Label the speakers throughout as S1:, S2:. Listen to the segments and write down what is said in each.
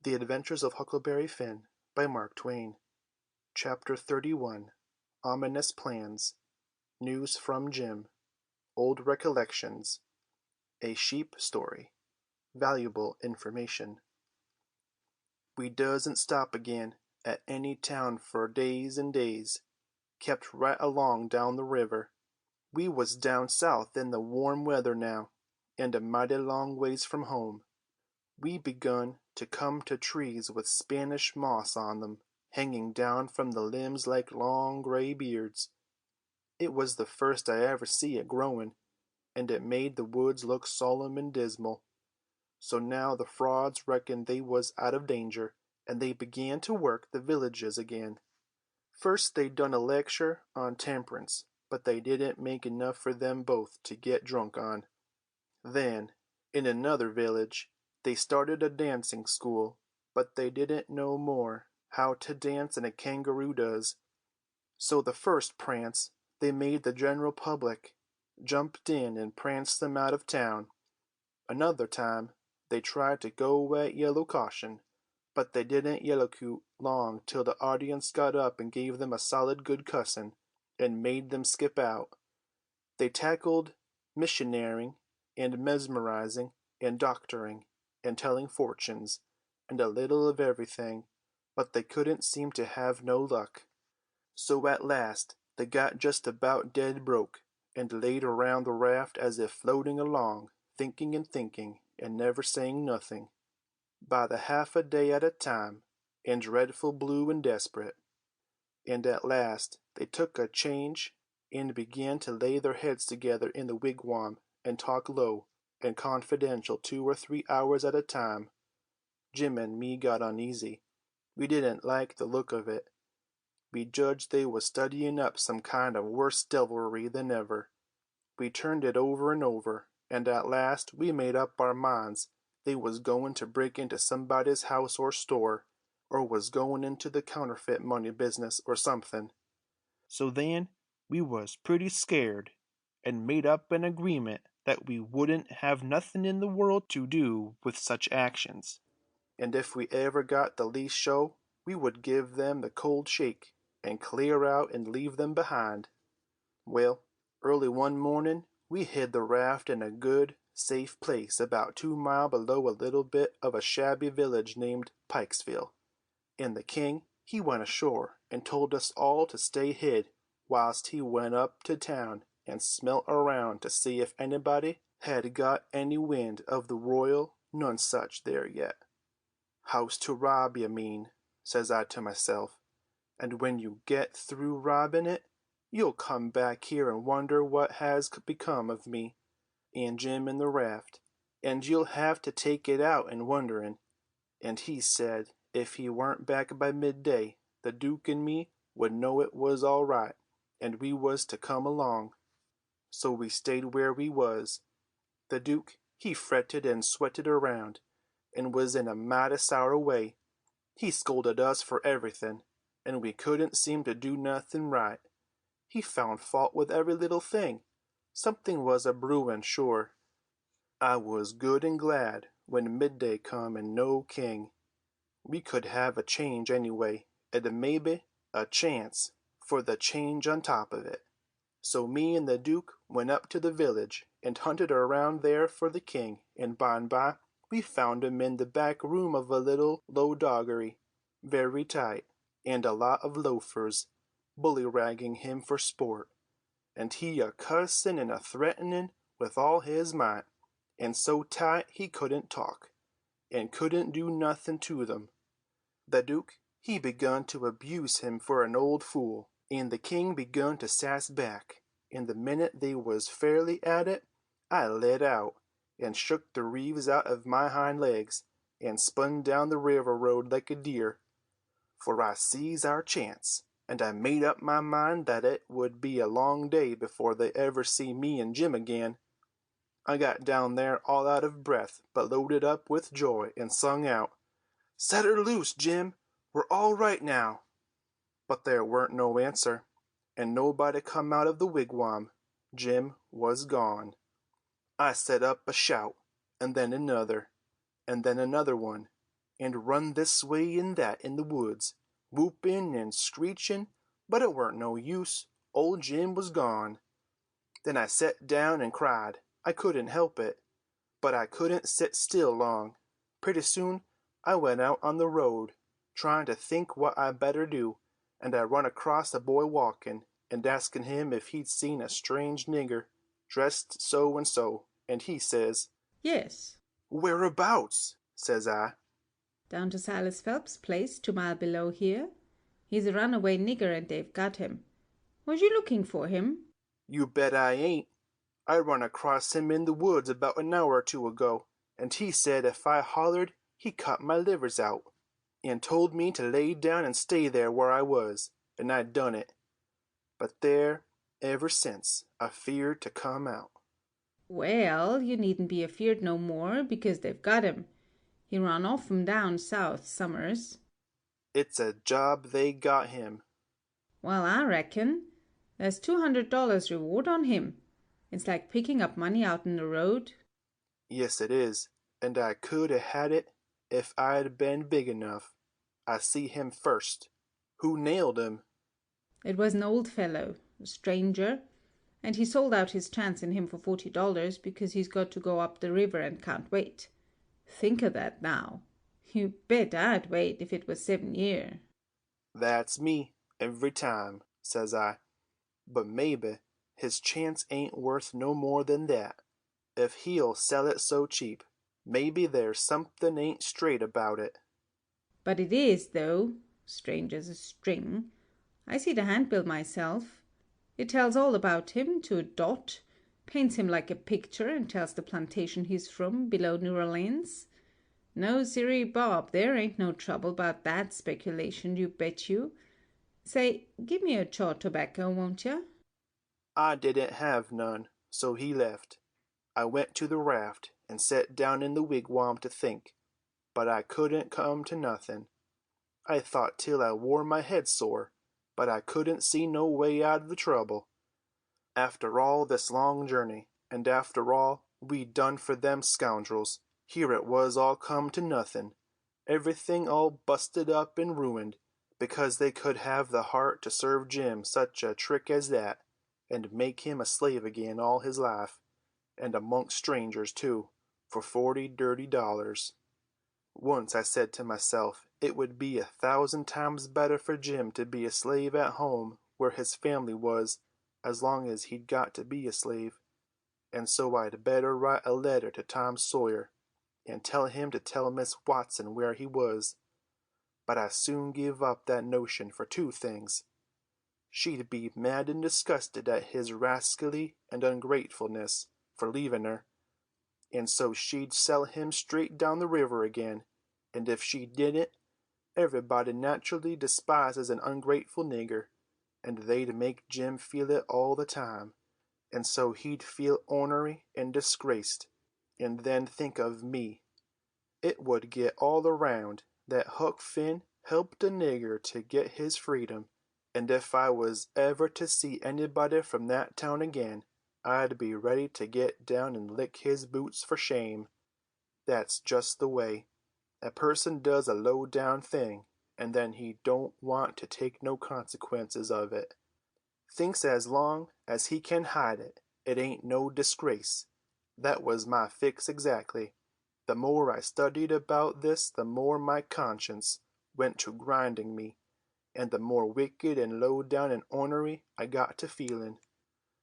S1: The Adventures of Huckleberry Finn by Mark Twain. Chapter 31. Ominous Plans. News from Jim. Old Recollections. A Sheep Story. Valuable Information. We doesn't stop again at any town for days and days. Kept right along down the river. We was down south in the warm weather now, and a mighty long ways from home. We begun to come to trees with Spanish moss on them, hanging down from the limbs like long gray beards. It was the first I ever see it growin', and it made the woods look solemn and dismal. So now the frauds reckoned they was out of danger, and they began to work the villages again. First they done a lecture on temperance, but they didn't make enough for them both to get drunk on. Then, in another village, they started a dancing school, but they didn't know more how to dance than a kangaroo does. So the first prance they made the general public, jumped in and pranced them out of town. Another time they tried to go wet yellow caution, but they didn't yellowcoot long till the audience got up and gave them a solid good cussin', and made them skip out. They tackled missionarying and mesmerizing and doctoring and telling fortunes, and a little of everything, but they couldn't seem to have no luck. So at last they got just about dead broke, and laid around the raft as if floating along, thinking and never saying nothing, by the half a day at a time, and dreadful blue and desperate. And at last they took a change and began to lay their heads together in the wigwam and talk low and confidential 2 or 3 hours at a time. Jim and me got uneasy. We didn't like the look of it. We judged they was studying up some kind of worse devilry than ever. We turned it over and over, and at last we made up our minds they was goin' to break into somebody's house or store, or was goin' into the counterfeit money business or something. So then we was pretty scared, and made up an agreement that we wouldn't have nothing in the world to do with such actions, and if we ever got the least show, we would give them the cold shake, and clear out and leave them behind. Well, early one morning we hid the raft in a good, safe place about 2 mile below a little bit of a shabby village named Pikesville, and the king he went ashore and told us all to stay hid whilst he went up to town and smelt around to see if anybody had got any wind of the Royal Nonsuch there yet. House to rob, you mean, says I to myself, and when you get through robbing it, you'll come back here and wonder what has become of me and Jim in the raft, and you'll have to take it out in wonderin'. And he said if he weren't back by midday, the Duke and me would know it was all right, and we was to come along. So we stayed where we was. The Duke he fretted and sweated around, and was in a mighty sour way. He scolded us for everything, and we couldn't seem to do nothing right. He found fault with every little thing. Something was a brewin', sure. I was good and glad when midday come and no king. We could have a change anyway, and maybe a chance for the change on top of it. So me and the Duke went up to the village and hunted around there for the king, and by we found him in the back room of a little low doggery, very tight, and a lot of loafers bullyragging him for sport, and he a cussin' and a threatenin' with all his might, and so tight he couldn't talk, and couldn't do nothin' to them. The Duke he begun to abuse him for an old fool, and the king begun to sass back, and the minute they was fairly at it, I let out, and shook the reeves out of my hind legs, and spun down the river road like a deer, for I sees our chance, and I made up my mind that it would be a long day before they ever see me and Jim again. I got down there all out of breath, but loaded up with joy, and sung out, "Set her loose, Jim! We're all right now!" But there weren't no answer, and nobody come out of the wigwam. Jim was gone. I set up a shout, and then another one, and run this way and that in the woods, whooping and screeching, but it weren't no use. Old Jim was gone. Then I set down and cried. I couldn't help it, but I couldn't sit still long. Pretty soon I went out on the road, trying to think what I better do, and I run across a boy walking, and asking him if he'd seen a strange nigger, dressed so and so, and he says,
S2: "Yes."
S1: "Whereabouts?" says I.
S2: "Down to Silas Phelps' place, 2 mile below here. He's a runaway nigger, and they've got him. Was you looking for him?"
S1: "You bet I ain't. I run across him in the woods about an hour or two ago, and he said if I hollered he'd cut my livers out, and told me to lay down and stay there where I was, and I done it. But there, ever since, I feared to come out."
S2: "Well, you needn't be afeard no more, because they've got him. He run off from down south, summers."
S1: "It's a job they got him."
S2: "Well, I reckon. There's $200 reward on him. It's like picking up money out in the road."
S1: "Yes, it is, and I could 'a' had it if I'd been big enough. I see him first. Who nailed him?"
S2: "It was an old fellow, a stranger, and he sold out his chance in him for $40 because he's got to go up the river and can't wait. Think of that now. You bet I'd wait if it was 7 year."
S1: "That's me, every time," says I. "But maybe his chance ain't worth no more than that. If he'll sell it so cheap, maybe there's something ain't straight about it."
S2: "But it is, though, strange as a string. I see the handbill myself. It tells all about him to a dot, paints him like a picture, and tells the plantation he's from, below New Orleans. No, sirree, Bob, there ain't no trouble about that speculation, you bet you. Say, give me a chaw tobacco, won't ya?"
S1: I didn't have none, so he left. I went to the raft and set down in the wigwam to think, but I couldn't come to nothing. I thought till I wore my head sore, but I couldn't see no way out of the trouble. After all this long journey, and after all we'd done for them scoundrels, here it was all come to nothing, everything all busted up and ruined, because they could have the heart to serve Jim such a trick as that, and make him a slave again all his life, and amongst strangers too, for $40 dirty. Once I said to myself it would be 1,000 times better for Jim to be a slave at home where his family was, as long as he'd got to be a slave, and so I'd better write a letter to Tom Sawyer, and tell him to tell Miss Watson where he was. But I soon give up that notion for two things. She'd be mad and disgusted at his rascally and ungratefulness for leaving her, and so she'd sell him straight down the river again, and if she didn't, everybody naturally despises an ungrateful nigger, and they'd make Jim feel it all the time, and so he'd feel ornery and disgraced, and then think of me. It would get all around that Huck Finn helped a nigger to get his freedom, and if I was ever to see anybody from that town again, I'd be ready to get down and lick his boots for shame. That's just the way. A person does a low-down thing, and then he don't want to take no consequences of it. Thinks as long as he can hide it, it ain't no disgrace. That was my fix exactly. The more I studied about this, the more my conscience went to grinding me, and the more wicked and low-down and ornery I got to feeling.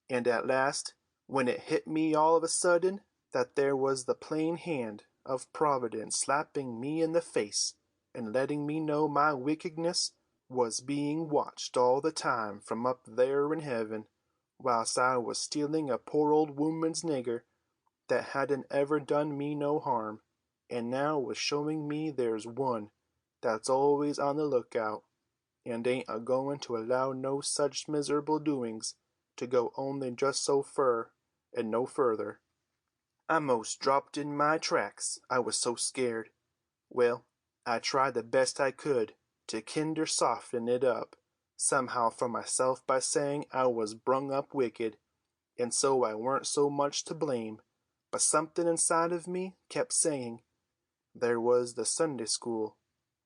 S1: And at last, when it hit me all of a sudden that there was the plain hand of Providence slapping me in the face and letting me know my wickedness was being watched all the time from up there in heaven, whilst I was stealing a poor old woman's nigger that hadn't ever done me no harm, and now was showing me there's one that's always on the lookout, and ain't a-going to allow no such miserable doings to go only just so fur and no further. I most dropped in my tracks, I was so scared. Well, I tried the best I could to kinder soften it up somehow for myself by saying I was brung up wicked, and so I weren't so much to blame, but something inside of me kept saying, There was the Sunday school.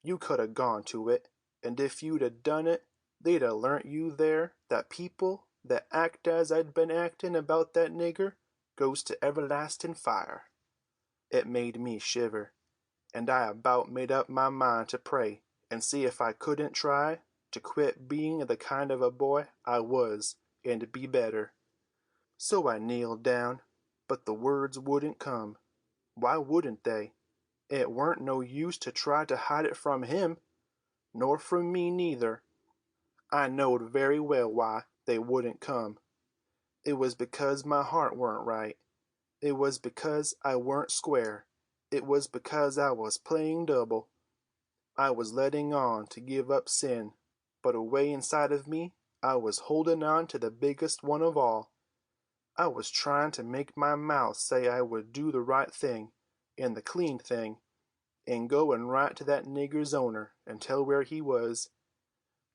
S1: You could 'a' gone to it, and if you'd 'a' done it, they'd 'a' learnt you there that people that act as I'd been actin' about that nigger goes to everlastin' fire. It made me shiver, and I about made up my mind to pray and see if I couldn't try to quit being the kind of a boy I was and be better. So I kneeled down, but the words wouldn't come. Why wouldn't they? It weren't no use to try to hide it from him, nor from me neither. I knowed very well why they wouldn't come. It was because my heart weren't right. It was because I weren't square. It was because I was playing double. I was letting on to give up sin, but away inside of me I was holding on to the biggest one of all. I was trying to make my mouth say I would do the right thing, and the clean thing, and go and write to that nigger's owner and tell where he was.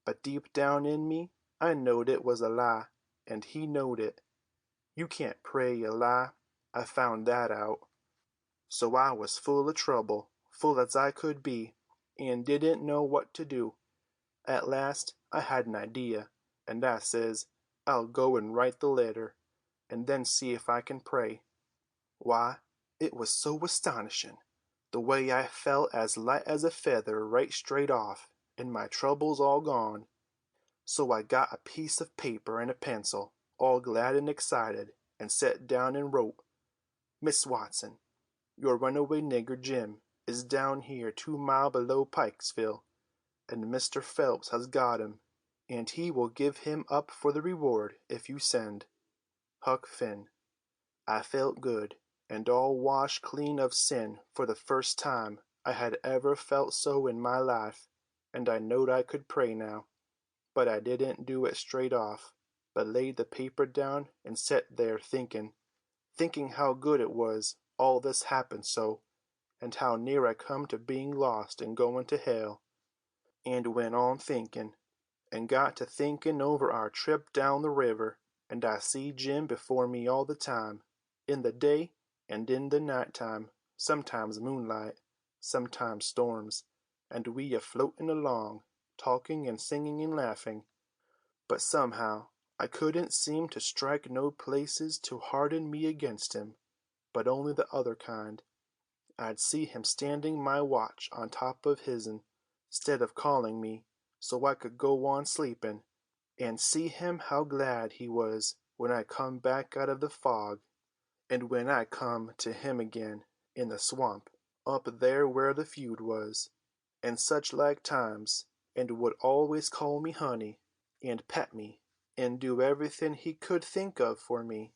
S1: But deep down in me I knowed it was a lie, and he knowed it. You can't pray a lie. I found that out. So I was full of trouble, full as I could be, and didn't know what to do. At last I had an idea, and I says, I'll go and write the letter, and then see if I can pray. Why, it was so astonishin', the way I felt as light as a feather right straight off, and my troubles all gone. So I got a piece of paper and a pencil, all glad and excited, and set down and wrote, Miss Watson, your runaway nigger Jim is down here 2 mile below Pikesville, and Mr. Phelps has got him, and he will give him up for the reward if you send. Huck Finn. I felt good, and all washed clean of sin for the first time I had ever felt so in my life, and I knowed I could pray now. But I didn't do it straight off, but laid the paper down and set there thinking how good it was all this happened so, and how near I come to being lost and going to hell. And went on thinking, and got to thinking over our trip down the river, and I see Jim before me all the time, in the day and in the night time, sometimes moonlight, sometimes storms, and we a-floating along, talking and singing and laughing. But somehow I couldn't seem to strike no places to harden me against him, but only the other kind. I'd see him standing my watch on top of his'n, 'stead of calling me, so I could go on sleepin', and see him how glad he was when I come back out of the fog, and when I come to him again in the swamp, up there where the feud was, and such like times, and would always call me honey, and pet me, and do everything he could think of for me,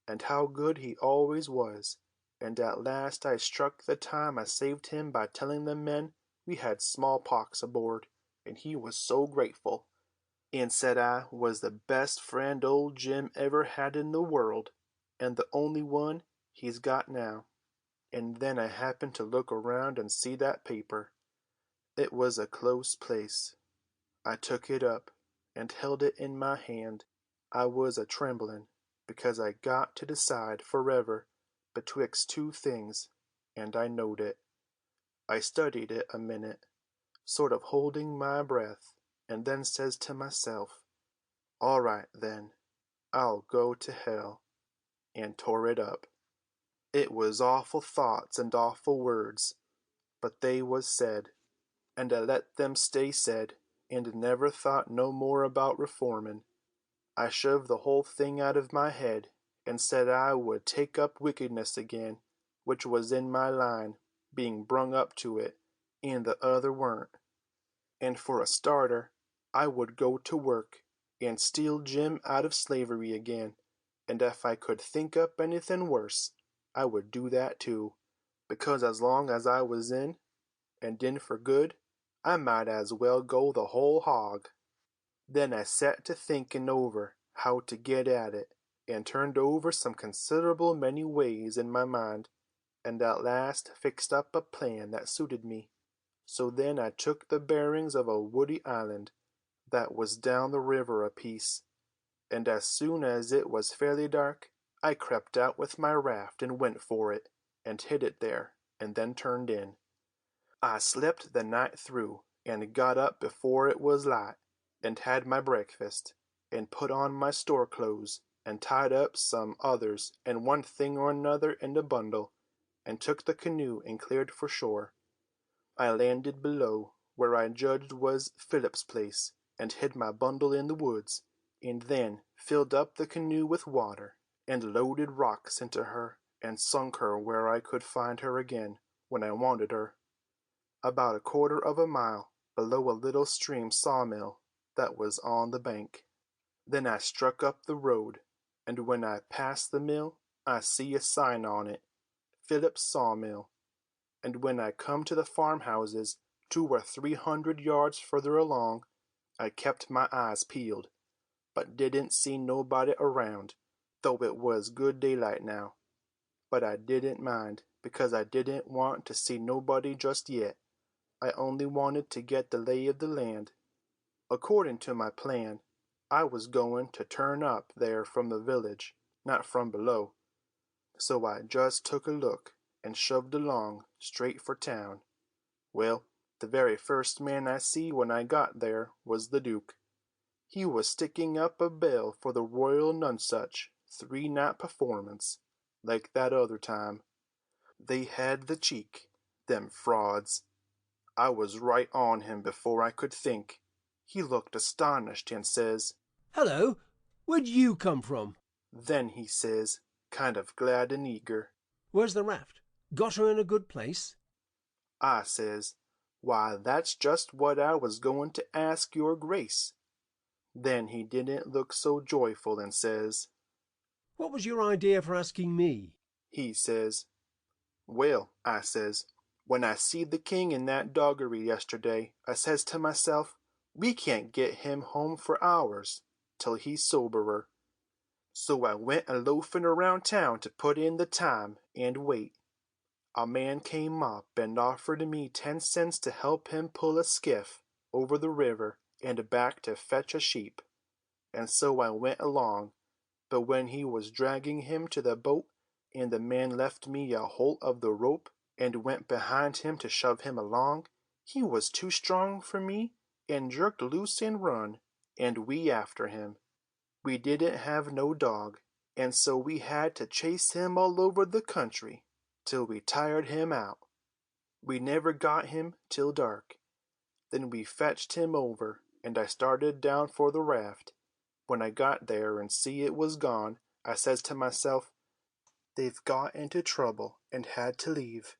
S1: and how good he always was. And at last I struck the time I saved him by telling the men we had smallpox aboard, and he was so grateful, and said I was the best friend old Jim ever had in the world, and the only one he's got now. And then I happened to look around and see that paper. It was a close place. I took it up and held it in my hand. I was a-tremblin', because I got to decide forever betwixt two things, and I knowed it. I studied it a minute, sort of holding my breath, and then says to myself, all right, then, I'll go to hell, and tore it up. It was awful thoughts and awful words, but they was said, and I let them stay said, and never thought no more about reformin'. I shoved the whole thing out of my head, and said I would take up wickedness again, which was in my line, being brung up to it, and the other weren't. And for a starter, I would go to work, and steal Jim out of slavery again, and if I could think up anything worse, I would do that too, because as long as I was in, and in for good, I might as well go the whole hog. Then I set to thinking over how to get at it, and turned over some considerable many ways in my mind, and at last fixed up a plan that suited me. So then I took the bearings of a woody island that was down the river a piece, and as soon as it was fairly dark, I crept out with my raft and went for it, and hid it there, and then turned in. I slept the night through, and got up before it was light, and had my breakfast, and put on my store clothes, and tied up some others and one thing or another in a bundle, and took the canoe and cleared for shore. I landed below, where I judged was Philip's place, and hid my bundle in the woods, and then filled up the canoe with water, and loaded rocks into her, and sunk her where I could find her again when I wanted her, about a quarter of a mile below a little stream sawmill that was on the bank. Then I struck up the road, and when I passed the mill I see a sign on it, Philip's sawmill, and when I come to the farmhouses 200 or 300 yards further along, I kept my eyes peeled, but didn't see nobody around, though it was good daylight now. But I didn't mind, because I didn't want to see nobody just yet. I only wanted to get the lay of the land. According to my plan, I was going to turn up there from the village, not from below. So I just took a look and shoved along straight for town. Well, the very first man I see when I got there was the Duke. He was sticking up a bill for the Royal Nonsuch 3-night performance, like that other time. They had the cheek, them frauds. I was right on him before I could think. He looked astonished and says,
S3: "Hello, where'd you come from?"
S1: Then he says, kind of glad and eager,
S3: "Where's the raft? Got her in a good place?"
S1: I says, Why, that's just what I was going to ask your grace. Then he didn't look so joyful and says,
S3: "What was your idea for asking me?"
S1: He says, Well, I says, when I seed the king in that doggery yesterday, I says to myself, we can't get him home for hours, till he's soberer. So I went a loafing around town to put in the time and wait. A man came up and offered me 10 cents to help him pull a skiff over the river and back to fetch a sheep. And so I went along, but when he was dragging him to the boat, and the man left me a hold of the rope and went behind him to shove him along, he was too strong for me and jerked loose and run, and we after him. We didn't have no dog, and so we had to chase him all over the country till we tired him out. We never got him till dark. Then we fetched him over, and I started down for the raft. When I got there and see it was gone, I says to myself, they've got into trouble and had to leave,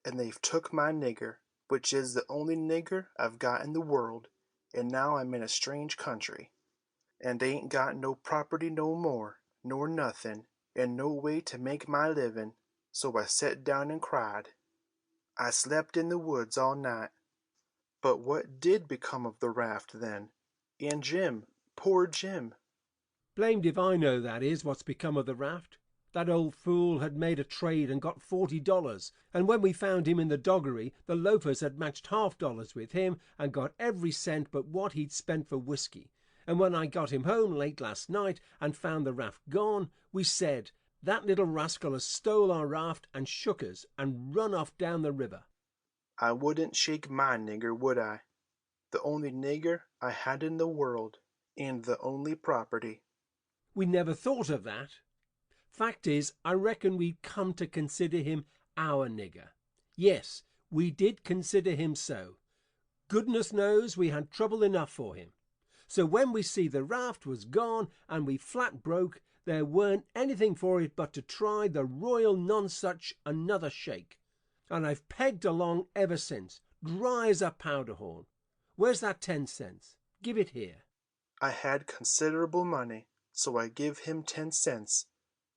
S1: and they've took my nigger, which is the only nigger I've got in the world, and now I'm in a strange country, and ain't got no property no more, nor nothing, and no way to make my living, so I set down and cried. I slept in the woods all night. But what did become of the raft then? And Jim, poor Jim?
S3: "Blamed if I know that is what's become of the raft. That old fool had made a trade and got $40, and when we found him in the doggery the loafers had matched $half with him and got every cent but what he'd spent for whiskey. And when I got him home late last night and found the raft gone, we said, that little rascal has stole our raft and shook us and run off down the river."
S1: I wouldn't shake my nigger, would I? The only nigger I had in the world, and the only property.
S3: "We never thought of that. Fact is, I reckon we'd come to consider him our nigger. Yes, we did consider him so. Goodness knows we had trouble enough for him. So when we see the raft was gone and we flat broke, there weren't anything for it but to try the Royal Nonsuch another shake. And I've pegged along ever since, dry as a powder horn. Where's that 10 cents? Give it here."
S1: I had considerable money, so I give him 10 cents,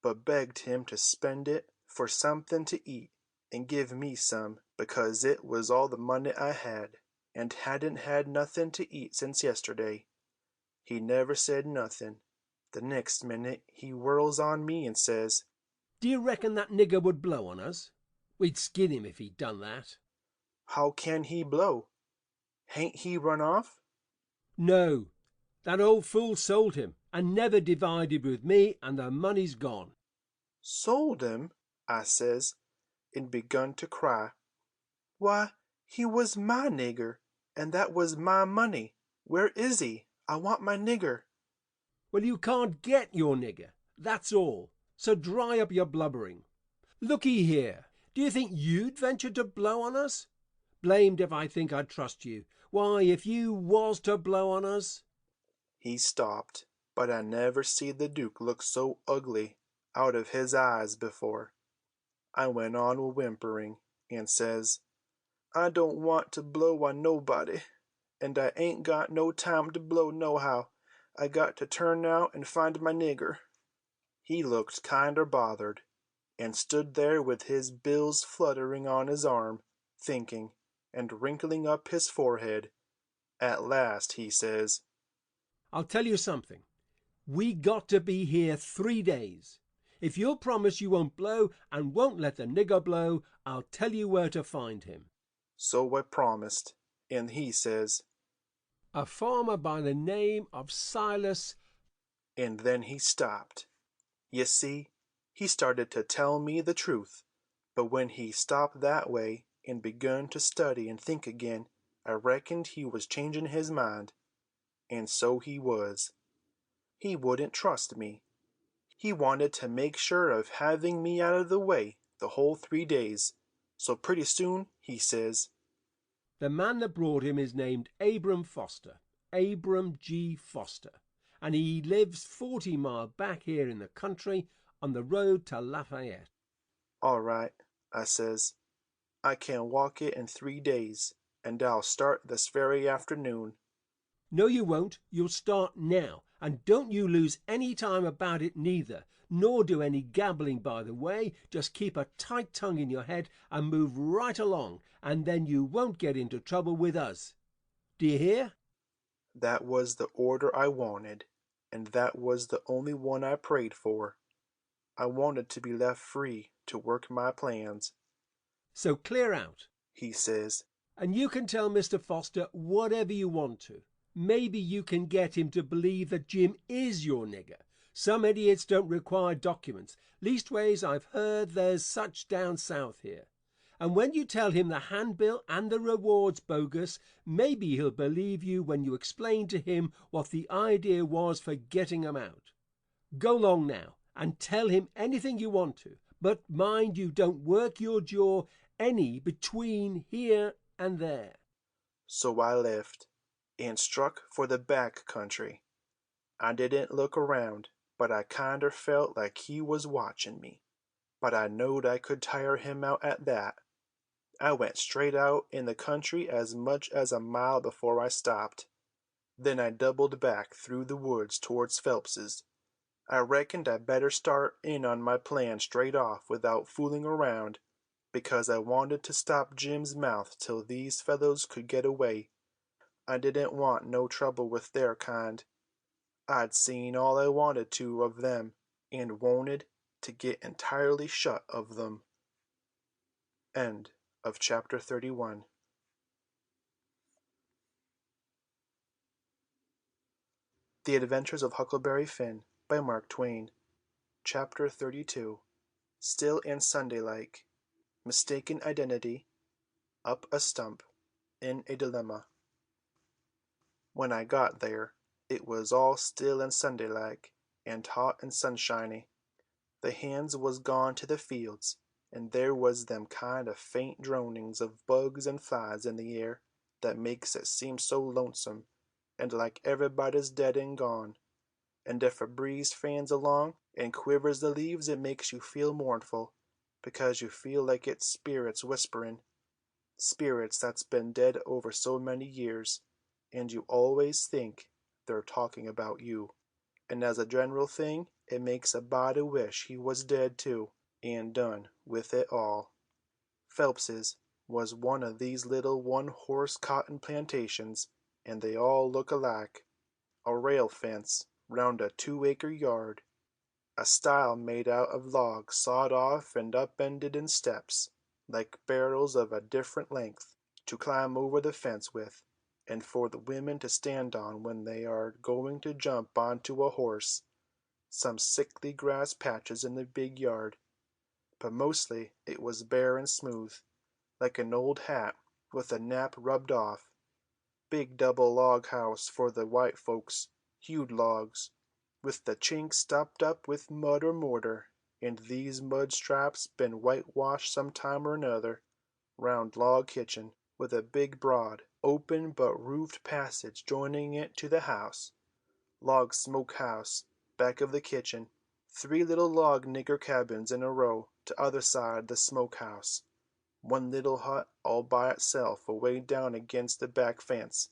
S1: but begged him to spend it for something to eat, and give me some, because it was all the money I had, and hadn't had nothing to eat since yesterday. He never said nothing. The next minute he whirls on me and says,
S3: "Do you reckon that nigger would blow on us? We'd skin him if he'd done that."
S1: How can he blow? Hain't he run off?
S3: "No, that old fool sold him and never divided with me, and the money's gone."
S1: Sold him? I says, and begun to cry. Why, He was my nigger, and that was my money. Where is he? I want my nigger.
S3: Well, you can't get your nigger, that's all. So dry up your blubbering. Looky here, do you think you'd venture to blow on us? Blamed if I think I'd trust you. Why, if you was to blow on us.
S1: He stopped, but I never see the Duke look so ugly out of his eyes before. I went on whimpering, and says, I don't want to blow on nobody, and I ain't got no time to blow nohow. I got to turn out and find my nigger. He looked kinder bothered, and stood there with his bills fluttering on his arm, thinking, and wrinkling up his forehead. At last he says,
S3: I'll tell you something. We got to be here 3 days. If you'll promise you won't blow and won't let the nigger blow, I'll tell you where to find him.
S1: So I promised, and he says,
S3: A farmer by the name of Silas.
S1: And then he stopped. You see, he started to tell me the truth, but when he stopped that way and begun to study and think again, I reckoned he was changing his mind. And so he was. He wouldn't trust me. He wanted to make sure of having me out of the way the whole 3 days. So pretty soon he says,
S3: The man that brought him is named Abram Foster, Abram G. Foster, and he lives 40 mile back here in the country on the road to Lafayette.
S1: All right, I says, I can walk it in 3 days, and I'll start this very afternoon.
S3: No, you won't. You'll start now. And don't you lose any time about it neither, nor do any gabbling by the way. Just keep a tight tongue in your head and move right along, and then you won't get into trouble with us. Do you hear?
S1: That was the order I wanted, and that was the only one I prayed for. I wanted to be left free to work my plans.
S3: So clear out,
S1: He says,
S3: and you can tell Mr. Foster whatever you want to. Maybe you can get him to believe that Jim is your nigger. Some idiots don't require documents. Leastways, I've heard there's such down south here. And when you tell him the handbill and the reward's bogus, maybe he'll believe you when you explain to him what the idea was for getting 'em out. Go long now and tell him anything you want to, but mind you don't work your jaw any between here and there.
S1: So I left, and struck for the back country. I didn't look around, but I kinder felt like he was watching me. But I knowed I could tire him out at that. I went straight out in the country as much as a mile before I stopped. Then I doubled back through the woods towards Phelps's. I reckoned I better start in on my plan straight off without fooling around, because I wanted to stop Jim's mouth till these fellows could get away. I didn't want no trouble with their kind. I'd seen all I wanted to of them, and wanted to get entirely shut of them. End of chapter 31. The Adventures of Huckleberry Finn by Mark Twain. Chapter 32. Still and Sunday-like. Mistaken identity. Up a stump. In a dilemma. When I got there, it was all still and Sunday-like, and hot and sunshiny. The hands was gone to the fields, and there was them kind of faint dronings of bugs and flies in the air that makes it seem so lonesome, and like everybody's dead and gone. And if a breeze fans along and quivers the leaves, it makes you feel mournful, because you feel like it's spirits whispering. Spirits that's been dead over so many years, and you always think they're talking about you. And as a general thing, it makes a body wish he was dead too, and done with it all. Phelps's was one of these little one-horse cotton plantations, and they all look alike. A rail fence round a 2-acre yard. A stile made out of logs sawed off and upended in steps, like barrels of a different length, to climb over the fence with, and for the women to stand on when they are going to jump onto a horse. Some sickly grass patches in the big yard, but mostly it was bare and smooth, like an old hat with the nap rubbed off. Big double log house for the white folks, hewed logs, with the chinks stopped up with mud or mortar, and these mud straps been whitewashed some time or another. Round log kitchen, with a big broad, open but roofed passage joining it to the house. Log smoke house, back of the kitchen. 3 little log nigger cabins in a row to other side the smoke house. 1 little hut all by itself away down against the back fence,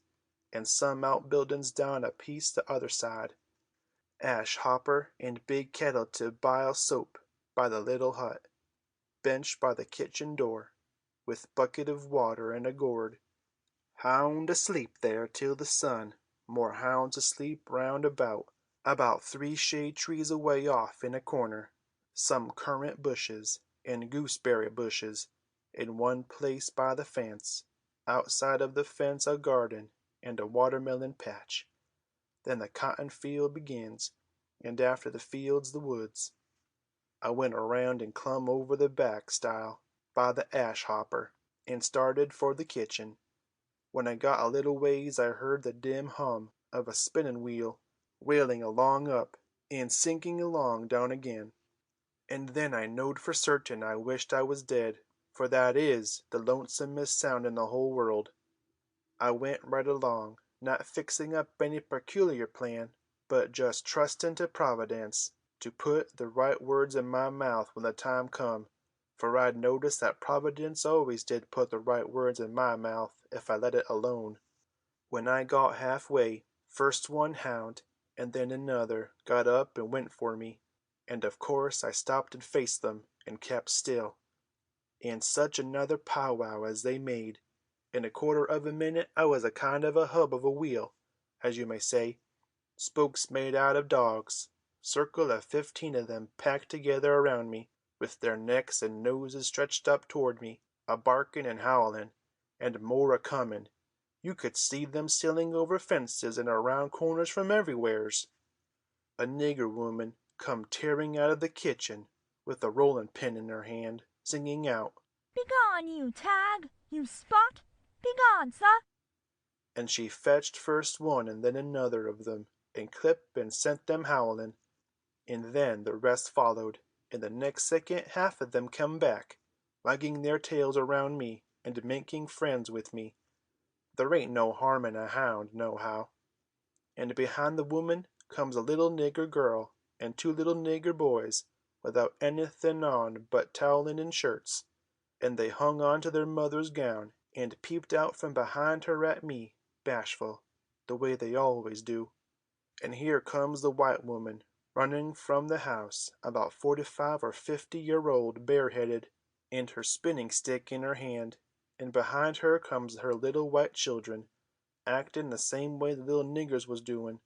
S1: and some outbuildings down a piece the other side. Ash hopper and big kettle to bile soap by the little hut. Bench by the kitchen door, with bucket of water and a gourd. Hound asleep there till the sun. More hounds asleep round about 3 shade trees away off in a corner. Some currant bushes and gooseberry bushes in one place by the fence. Outside of the fence a garden and a watermelon patch. Then the cotton field begins, and after the fields the woods. I went around and clumb over the back stile by the ash hopper, and started for the kitchen. When I got a little ways I heard the dim hum of a spinning wheel, wailing along up, and sinking along down again. And then I knowed for certain I wished I was dead, for that is the lonesomest sound in the whole world. I went right along, not fixing up any peculiar plan, but just trusting to Providence to put the right words in my mouth when the time come, for I'd noticed that Providence always did put the right words in my mouth if I let it alone. When I got halfway, first one hound and then another got up and went for me, and of course I stopped and faced them and kept still. And such another powwow as they made! In a quarter of a minute I was a kind of a hub of a wheel, as you may say, spokes made out of dogs, circle of 15 of them packed together around me, with their necks and noses stretched up toward me, a barking and howling, and more a comin'. You could see them sailing over fences and around corners from everywheres. A nigger woman come tearing out of the kitchen with a rollin' pin in her hand, singing out,
S4: "Begone, you Tag, you Spot! Begone, sir!"
S1: and she fetched first one and then another of them, and clipped and sent them howlin', and then the rest followed, and the next second half of them come back, wagging their tails around me and making friends with me. There ain't no harm in a hound, nohow. And behind the woman comes a little nigger girl and 2 little nigger boys, without anything on but towelin' and shirts, and they hung on to their mother's gown and peeped out from behind her at me, bashful, the way they always do. And here comes the white woman, running from the house, about 45 or 50-year-old, bareheaded, and her spinning stick in her hand, and behind her comes her little white children, acting the same way the little niggers was doing.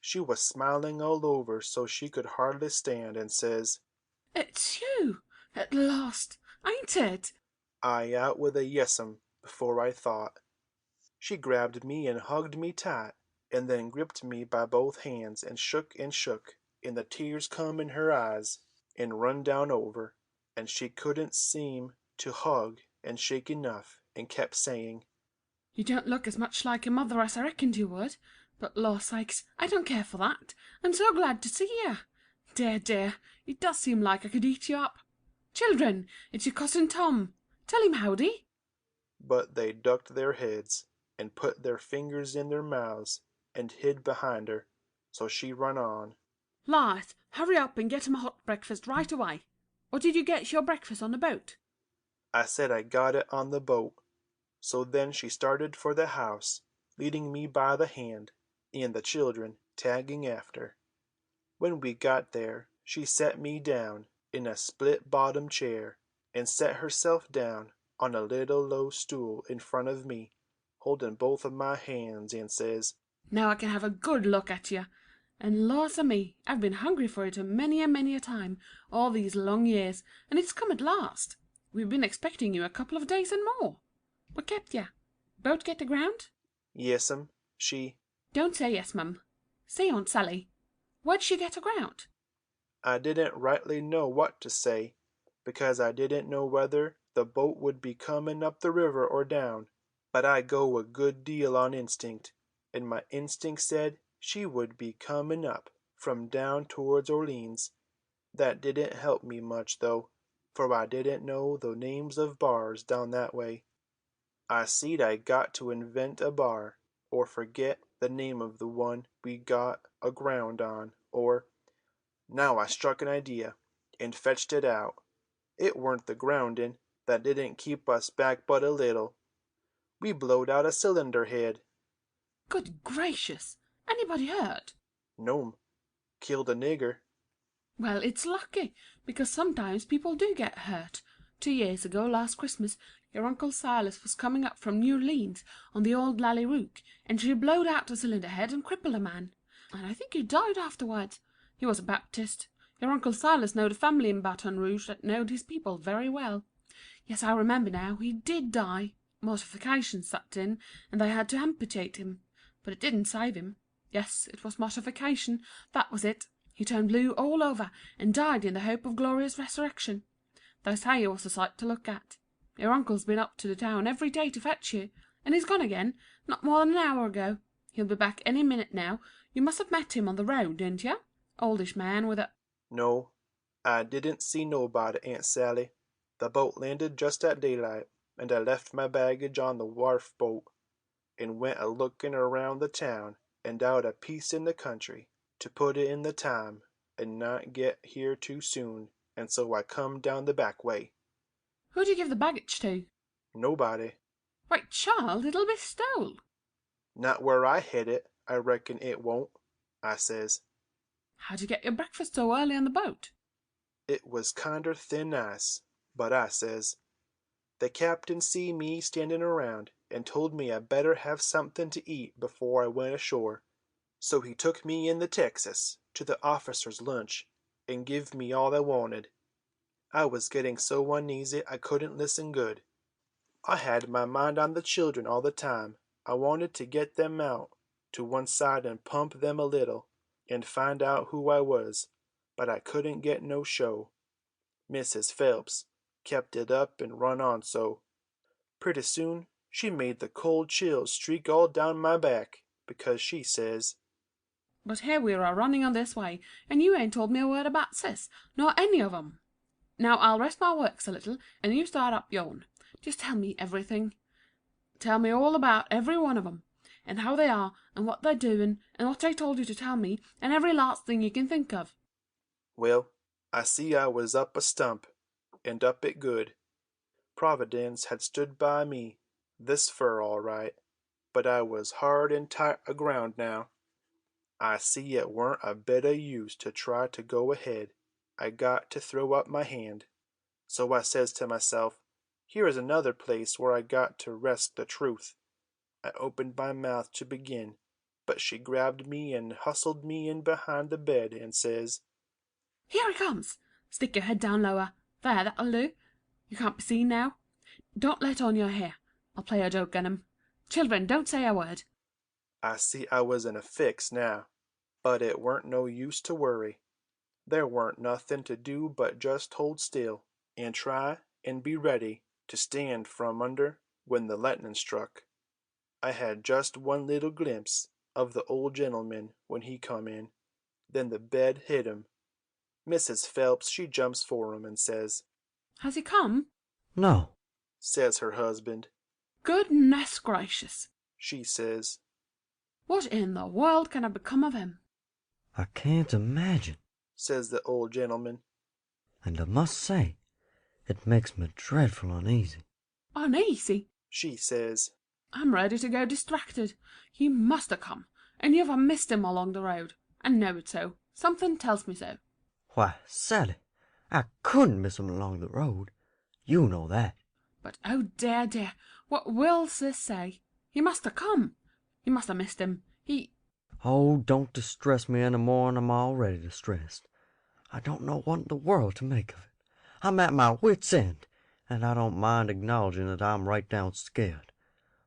S1: She was smiling all over so she could hardly stand, and says,
S5: "It's you, at last, ain't it?"
S1: I out with a yes'm before I thought. She grabbed me and hugged me tight, and then gripped me by both hands and shook, and the tears come in her eyes and run down over, and she couldn't seem to hug and shake enough, and kept saying,
S5: "You don't look as much like your mother as I reckoned you would, but law sakes, I don't care for that. I'm so glad to see you. Dear, dear, it does seem like I could eat you up. Children, it's your cousin Tom. Tell him howdy."
S1: but they ducked their heads and put their fingers in their mouths and hid behind her, so she run on.
S5: "Light, hurry up and get him a hot breakfast right away. Or did you get your breakfast on the boat?"
S1: I said I got it on the boat. So then she started for the house, leading me by the hand, and the children tagging after. When we got there, she set me down in a split-bottom chair, and set herself down on a little low stool in front of me, holding both of my hands, and says,
S5: "Now I can have a good look at you. And laws a me, I've been hungry for it a many a time, all these long years, and it's come at last. We've been expecting you a couple of days and more. What kept ya? Boat get aground?"
S1: Yes'm, she.
S5: "Don't say yes, mum. Say Aunt Sally. Where'd she get aground?"
S1: I didn't rightly know what to say, because I didn't know whether the boat would be coming up the river or down, But I go a good deal on instinct, and my instinct said she would be coming up from down towards Orleans. That didn't help me much, though, for I didn't know the names of bars down that way. I seed I got to invent a bar, or forget the name of the one we got aground on, or— Now I struck an idea, and fetched it out. It weren't the groundin' that didn't keep us back but a little. We blowed out a cylinder head.
S5: Good gracious! Anybody hurt?
S1: No'm. Killed a nigger.
S5: Well, it's lucky, because sometimes people do get hurt. 2 years ago, last Christmas, your Uncle Silas was coming up from New Orleans on the old Lally Rook, and she blowed out the cylinder head and crippled a man. And I think he died afterwards. He was a Baptist. Your Uncle Silas knowed a family in Baton Rouge that knowed his people very well. Yes, I remember now, he did die. Mortification set in, and they had to amputate him. But it didn't save him. Yes, it was mortification, that was it. He turned blue all over, and died in the hope of glorious resurrection. They say he was a sight to look at. Your uncle's been up to the town every day to fetch you, and he's gone again, not more than an hour ago. He'll be back any minute now. You must have met him on the road, didn't you? Oldish man with a—
S1: No, I didn't see nobody, Aunt Sally. The boat landed just at daylight, and I left my baggage on the wharf boat, and went a-looking around the town and out a piece in the country, to put it in the time, and not get here too soon, and so I come down the back way.
S5: Who'd you give the baggage to?
S1: Nobody.
S5: Why, child, it'll be stole.
S1: Not where I hid it, I reckon it won't, I says.
S5: How'd you get your breakfast so early on the boat?
S1: It was kinder thin ice, but I says, the captain see me standing around, and told me I better have something to eat before I went ashore. So he took me in the Texas to the officers' lunch, and give me all I wanted. I was getting so uneasy I couldn't listen good. I had my mind on the children all the time. I wanted to get them out to one side and pump them a little, and find out who I was, but I couldn't get no show. Mrs. Phelps kept it up and run on so. Pretty soon she made the cold chills streak all down my back, because she says—
S5: But here we are running on this way, and you ain't told me a word about Sis, nor any of 'em. Now I'll rest my works a little, and you start up yourn. Just tell me everything. Tell me all about every one of 'em, and how they are, and what they're doing, and what they told you to tell me, and every last thing you can think of.
S1: Well, I see I was up a stump, and up it good. Providence had stood by me this fur all right, but I was hard and tight aground now. I see it weren't a bit o' use to try to go ahead. I got to throw up my hand. So I says to myself, here is another place where I got to resk the truth. I opened my mouth to begin, but she grabbed me and hustled me in behind the bed and says—
S5: Here he comes. Stick your head down lower. There, that'll do. You can't be seen now. Don't let on your hair. I'll play a joke on 'em. Children, don't say a word.
S1: I see I was in a fix now, but it weren't no use to worry. There weren't nothing to do but just hold still, and try and be ready to stand from under when the lightning struck. I had just one little glimpse of the old gentleman when he come in, then the bed hit him. Mrs. Phelps she jumps for him and says—
S5: Has he come?
S6: No.
S1: Says her husband.
S5: Goodness gracious.
S1: She says.
S5: What in the world can have become of him?
S6: I can't imagine,
S1: says the old gentleman.
S6: And I must say, it makes me dreadful uneasy.
S5: Uneasy?
S1: She says.
S5: I'm ready to go distracted. He must have come, and you've missed him along the road. I know it so. Something tells me so.
S6: Why, Sally, I couldn't miss him along the road. You know that.
S5: But oh dear, dear, what will Sis say? He must have come. You must have missed him.
S6: Oh, don't distress me any more than I'm already distressed. I don't know what in the world to make of it. I'm at my wit's end, and I don't mind acknowledging that I'm right down scared.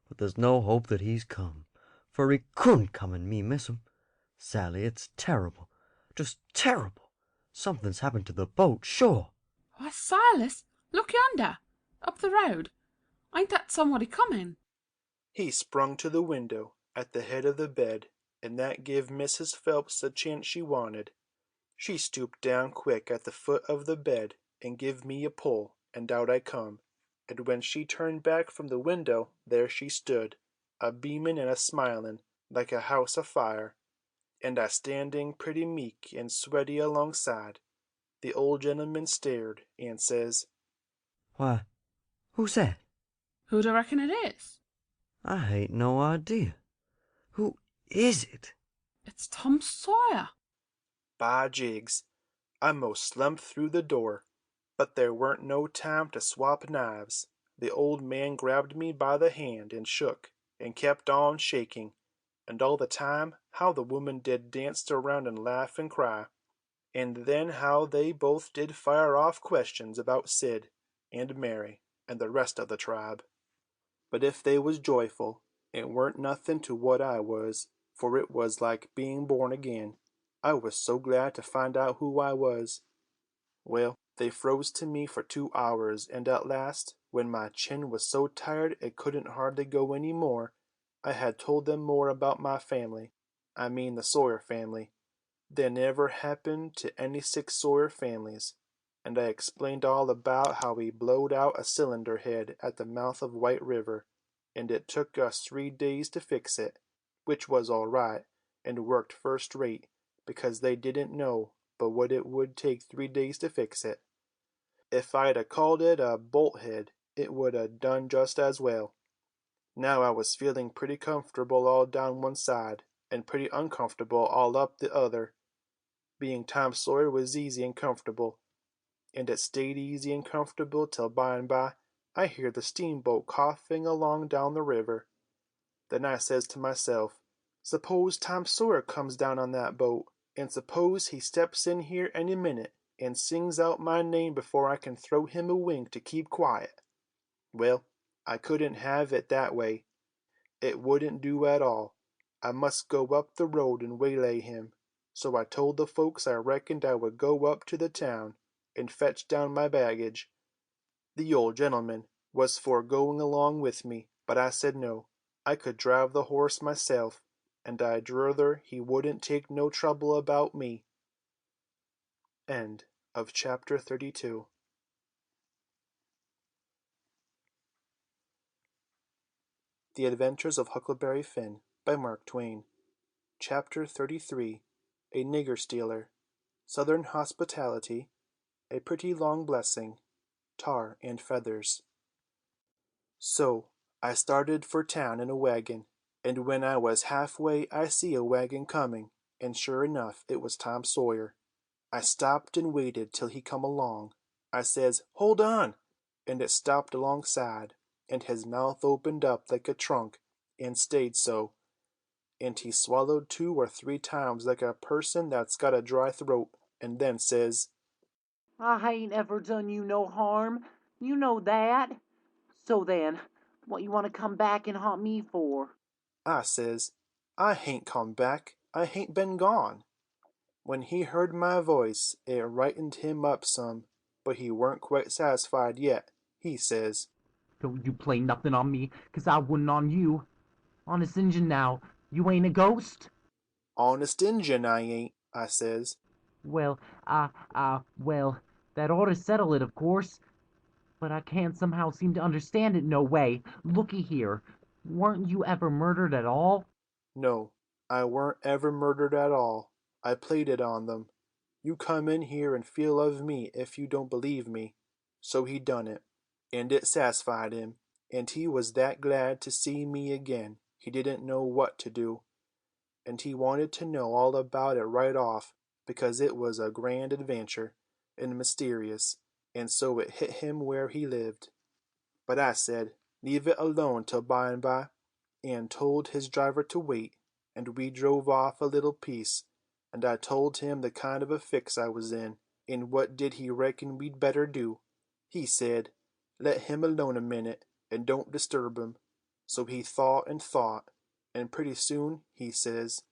S6: But there's no hope that he's come, for he couldn't come and me miss him. Sally, it's terrible, just terrible. Something's happened to the boat, sure.
S5: Why, Silas, look yonder, up the road. Ain't that somebody coming?
S1: He sprung to the window at the head of the bed, and that give Mrs. Phelps the chance she wanted. She stooped down quick at the foot of the bed and give me a pull, and out I come. And when she turned back from the window, there she stood, a beamin' and a smilin' like a house afire, and I standing pretty meek and sweaty alongside. The old gentleman stared and says,
S6: Why, who's that?
S5: Who do you reckon it is?
S6: I ain't no idea. Who is it?
S5: It's Tom Sawyer.
S1: By jigs, I most slumped through the door, but there weren't no time to swap knives. The old man grabbed me by the hand and shook, and kept on shaking, and all the time how the woman did dance around and laugh and cry, and then how they both did fire off questions about Sid, and Mary, and the rest of the tribe. But if they was joyful, it weren't nothing to what I was, for it was like being born again. I was so glad to find out who I was. Well, they froze to me for 2 hours, and at last, when my chin was so tired it couldn't hardly go any more, I had told them more about my family. I mean the Sawyer family. There never happened to any 6 Sawyer families, and I explained all about how we blowed out a cylinder head at the mouth of White River, and it took us 3 days to fix it, which was all right, and worked first rate, because they didn't know but what it would take 3 days to fix it. If I'd a called it a bolt head, it would a done just as well. Now I was feeling pretty comfortable all down one side, and pretty uncomfortable all up the other. Being Tom Sawyer was easy and comfortable, and it stayed easy and comfortable till by and by I hear the steamboat coughing along down the river. Then I says to myself, suppose Tom Sawyer comes down on that boat, and suppose he steps in here any minute and sings out my name before I can throw him a wink to keep quiet. Well, I couldn't have it that way. It wouldn't do at all. I must go up the road and waylay him. So I told the folks I reckoned I would go up to the town and fetch down my baggage. The old gentleman was for going along with me, but I said no. I could drive the horse myself, and I'd druther he wouldn't take no trouble about me. End of chapter 32. The Adventures of Huckleberry Finn by Mark Twain. Chapter 33. A Nigger Stealer. Southern Hospitality. A Pretty Long Blessing. Tar and Feathers. So I started for town in a wagon, and when I was halfway I see a wagon coming, and sure enough it was Tom Sawyer. I stopped and waited till he come along. I says, "Hold on!" and it stopped alongside, and his mouth opened up like a trunk, and stayed so, and he swallowed 2 or 3 times like a person that's got a dry throat, and then says,
S7: I ain't ever done you no harm. You know that. So then, what you want to come back and haunt me for?
S1: I says, "I hain't come back. I hain't been gone." When he heard my voice, it rightened him up some, but he weren't quite satisfied yet. He says,
S7: Don't you play nothing on me, 'cause I wouldn't on you. Honest Injun now, you ain't a ghost?
S1: "Honest Injun, I ain't," I says.
S7: Well, well, that ought to settle it, of course. But I can't somehow seem to understand it no way. Looky here, weren't you ever murdered at all?
S1: No, I weren't ever murdered at all. I played it on them. You come in here and feel of me if you don't believe me. So he done it, and it satisfied him, and he was that glad to see me again he didn't know what to do, and he wanted to know all about it right off, because it was a grand adventure, and mysterious, and so it hit him where he lived. But I said, leave it alone till by and by, and told his driver to wait, and we drove off a little piece, and I told him the kind of a fix I was in, and what did he reckon we'd better do. He said, let him alone a minute, and don't disturb him. So he thought, and pretty soon he says,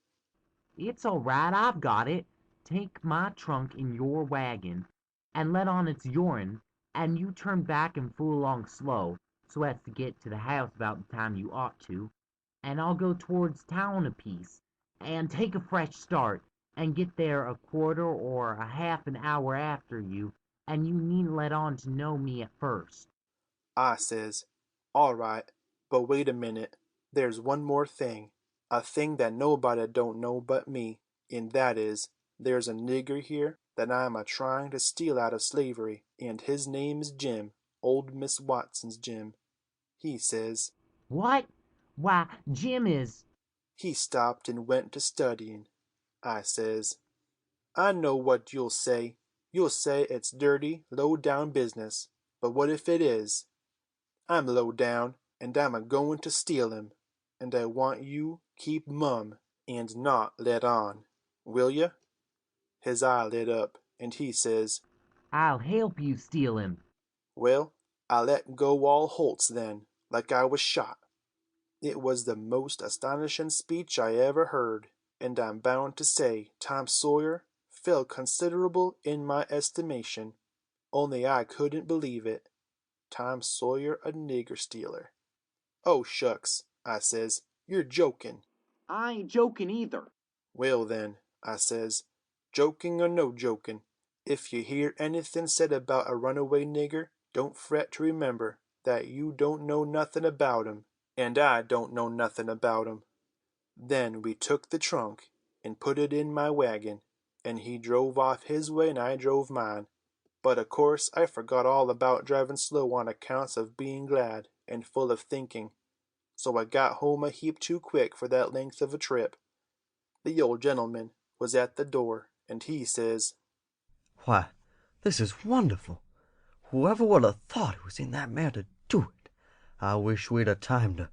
S7: It's all right, I've got it. Take my trunk in your wagon, and let on it's your'n, and you turn back and fool along slow, so as to get to the house about the time you ought to, and I'll go towards town a piece, and take a fresh start, and get there a quarter or a half an hour after you, and you needn't let on to know me at first.
S1: I says, all right, but wait a minute. There's one more thing. A thing that nobody don't know but me, and that is, there's a nigger here that I'm a trying to steal out of slavery, and his name is Jim, old Miss Watson's Jim. He says,
S7: What? Why, Jim is...
S1: he stopped and went to studying. I says, I know what you'll say. You'll say it's dirty, low-down business, but what if it is? I'm low down, and I'm a-going to steal him, and I want you keep mum, and not let on. Will ya? His eye lit up, and he says,
S7: I'll help you steal him.
S1: well, I let go all holts then, like I was shot. It was the most astonishing speech I ever heard, and I'm bound to say Tom Sawyer fell considerable in my estimation, only I couldn't believe it. Tom Sawyer a nigger stealer. Oh, shucks, I says, you're joking.
S7: I ain't joking either.
S1: Well then, I says, joking or no joking, if you hear anything said about a runaway nigger, don't fret to remember that you don't know nothing about 'em, and I don't know nothing about 'em. Then we took the trunk and put it in my wagon, and he drove off his way and I drove mine. But of course I forgot all about driving slow on accounts of being glad and full of thinking, so I got home a heap too quick for that length of a trip. The old gentleman was at the door, and he says,
S6: Why, this is wonderful. Whoever would have thought it was in that mare to do it? I wish we'd have timed her.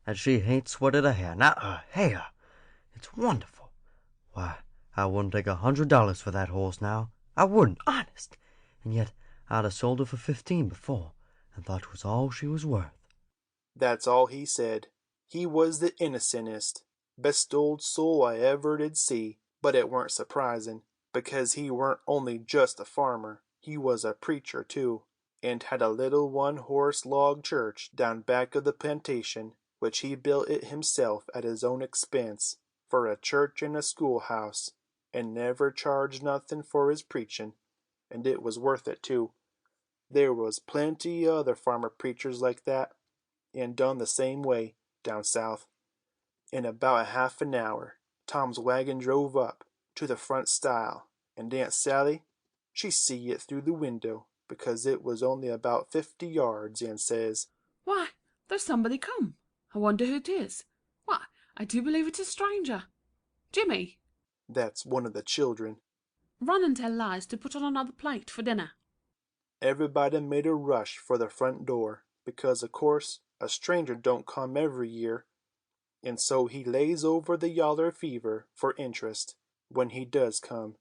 S6: And she ain't sweated a hair, not a hair. It's wonderful. Why, I wouldn't take $100 for that horse now. I wouldn't, honest. And yet I'd have sold her for 15 before, and thought it was all she was worth.
S1: that's all he said. He was the innocentest, best old soul I ever did see, but it weren't surprising, because he weren't only just a farmer, he was a preacher too, and had a little one-horse log church down back of the plantation, which he built it himself at his own expense, for a church and a schoolhouse, and never charged nothing for his preaching, and it was worth it too. There was plenty other farmer preachers like that, and done the same way, down south. In about a half an hour, Tom's wagon drove up to the front stile, and Aunt Sally, she see it through the window, because it was only about 50 yards, and says,
S5: Why, there's somebody come. I wonder who it is. Why, I do believe it's a stranger. Jimmy,
S1: that's one of the children.
S5: run and tell Liz to put on another plate for dinner.
S1: Everybody made a rush for the front door, because of course a stranger don't come every year, and so he lays over the yaller fever for interest when he does come.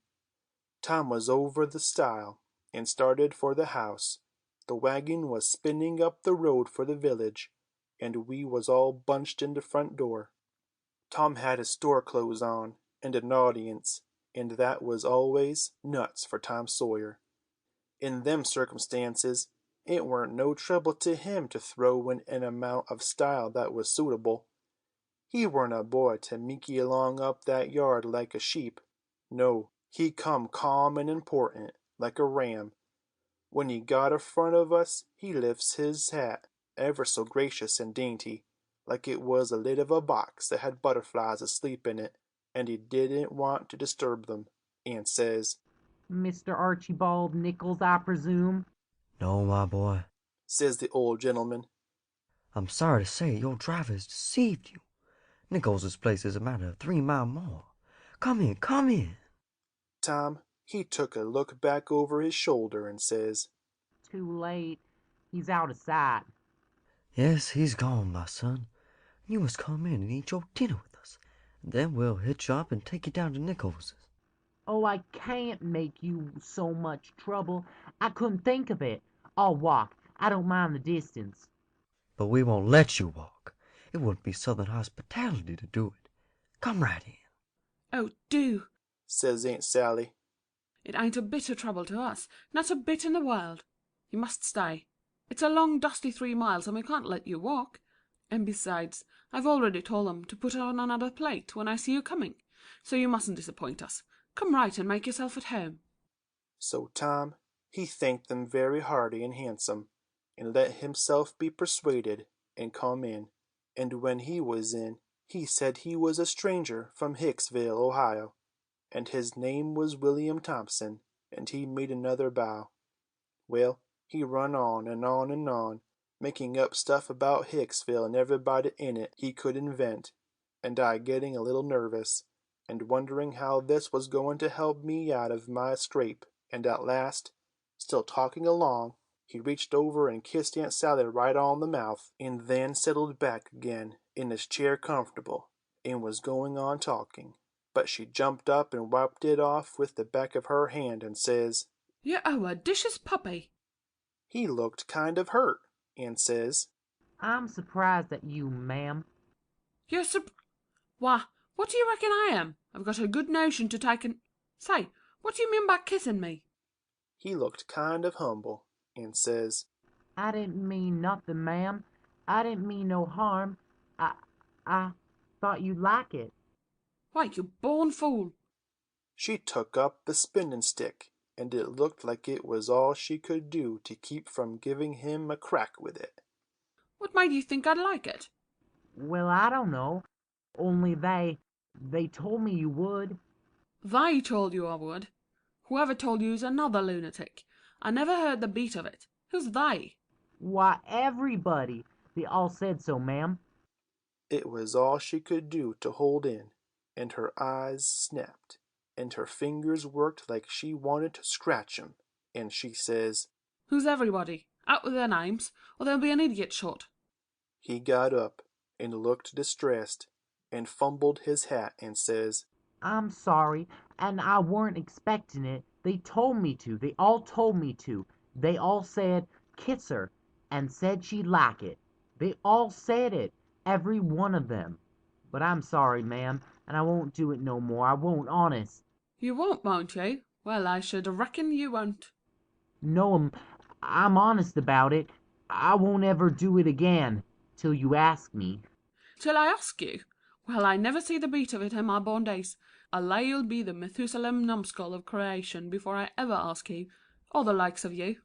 S1: Tom was over the stile and started for the house. The wagon was spinning up the road for the village, and we was all bunched in the front door. Tom had his store clothes on and an audience, and that was always nuts for Tom Sawyer. In them circumstances, it weren't no trouble to him to throw in an amount of style that was suitable. He weren't a boy to meeky along up that yard like a sheep. No, he come calm and important, like a ram. When he got a front of us, he lifts his hat, ever so gracious and dainty, like it was a lid of a box that had butterflies asleep in it, and he didn't want to disturb them, and says,
S7: Mr. Archibald Nichols, I presume?
S6: No, my boy.
S1: says the old gentleman.
S6: I'm sorry to say your driver has deceived you. Nichols's place is a matter of 3 mile more. Come in, come in.
S1: Tom, he took a look back over his shoulder and says,
S7: Too late. He's out of sight.
S6: Yes, he's gone, my son. You must come in and eat your dinner with us. And then we'll hitch up and take you down to Nichols's.
S7: Oh, I can't make you so much trouble. I couldn't think of it. I'll walk. I don't mind the distance.
S6: But we won't let you walk. It wouldn't be Southern hospitality to do it. Come right in.
S5: Oh, do.
S1: says Aunt Sally.
S5: It ain't a bit of trouble to us, not a bit in the world. You must stay. It's a long, dusty 3 miles, and we can't let you walk. And besides, I've already told them to put on another plate when I see you coming, so you mustn't disappoint us. Come right and make yourself at home."
S1: So Tom, he thanked them very hearty and handsome, and let himself be persuaded, and come in. And when he was in, he said he was a stranger from Hicksville, Ohio, and his name was William Thompson, and he made another bow. Well, he run on and on and on, making up stuff about Hicksville and everybody in it he could invent, and I getting a little nervous, and wondering how this was going to help me out of my scrape, and at last, still talking along, he reached over and kissed Aunt Sally right on the mouth, and then settled back again in his chair comfortable, and was going on talking. But she jumped up and wiped it off with the back of her hand, and says,
S5: "You owe a dicious puppy."
S1: He looked kind of hurt, and says,
S7: I'm surprised at you, ma'am.
S5: "You're Why, what do you reckon I am? I've got a good notion to take an... Say, what do you mean by kissing me?"
S1: He looked kind of humble, and says,
S7: I didn't mean nothing, ma'am. I didn't mean no harm. I thought you'd like it.
S5: "Why, you born fool."
S1: She took up the spinning stick, and it looked like it was all she could do to keep from giving him a crack with it.
S5: "What made you think I'd like it?"
S7: Well, I don't know. Only they told me you would.
S5: "They told you I would. Whoever told you is another lunatic. I never heard the beat of it. Who's they?"
S7: Why, everybody. They all said so, ma'am.
S1: It was all she could do to hold in, and her eyes snapped, and her fingers worked like she wanted to scratch 'em, and she says,
S5: "Who's everybody? Out with their names, or there'll be an idiot shot."
S1: He got up, and looked distressed, and fumbled his hat, and says,
S7: I'm sorry, and I weren't expecting it. They told me to. They all told me to. They all said, kiss her, and said she'd like it. They all said it, every one of them. But I'm sorry, ma'am, and I won't do it no more. I won't, honest.
S5: "You won't you? Well, I should reckon you won't."
S7: No, I'm honest about it. I won't ever do it again, till you ask me.
S5: "Till I ask you? Well, I never see the beat of it in my born days. I lay you'll be the Methusalem numbskull of creation before I ever ask you, or the likes of you."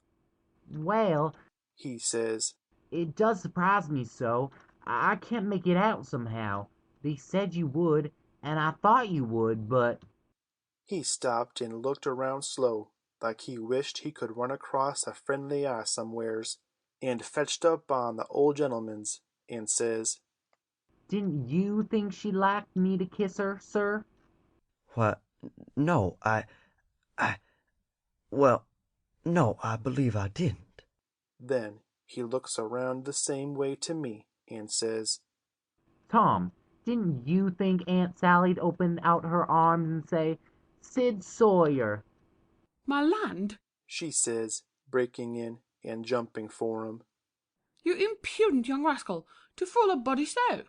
S7: Well,
S1: he says,
S7: it does surprise me so. I can't make it out somehow. They said you would, and I thought you would, but...
S1: He stopped and looked around slow, like he wished he could run across a friendly eye somewheres, and fetched up on the old gentleman's, and says,
S7: Didn't you think she liked me to kiss her, sir?
S6: Why, no, well, no, I believe I didn't.
S1: Then he looks around the same way to me, and says,
S7: Tom, didn't you think Aunt Sally'd open out her arms and say, Sid Sawyer?
S5: "My land,
S1: she says, breaking in and jumping for him,
S5: you impudent young rascal, to fool a body so!"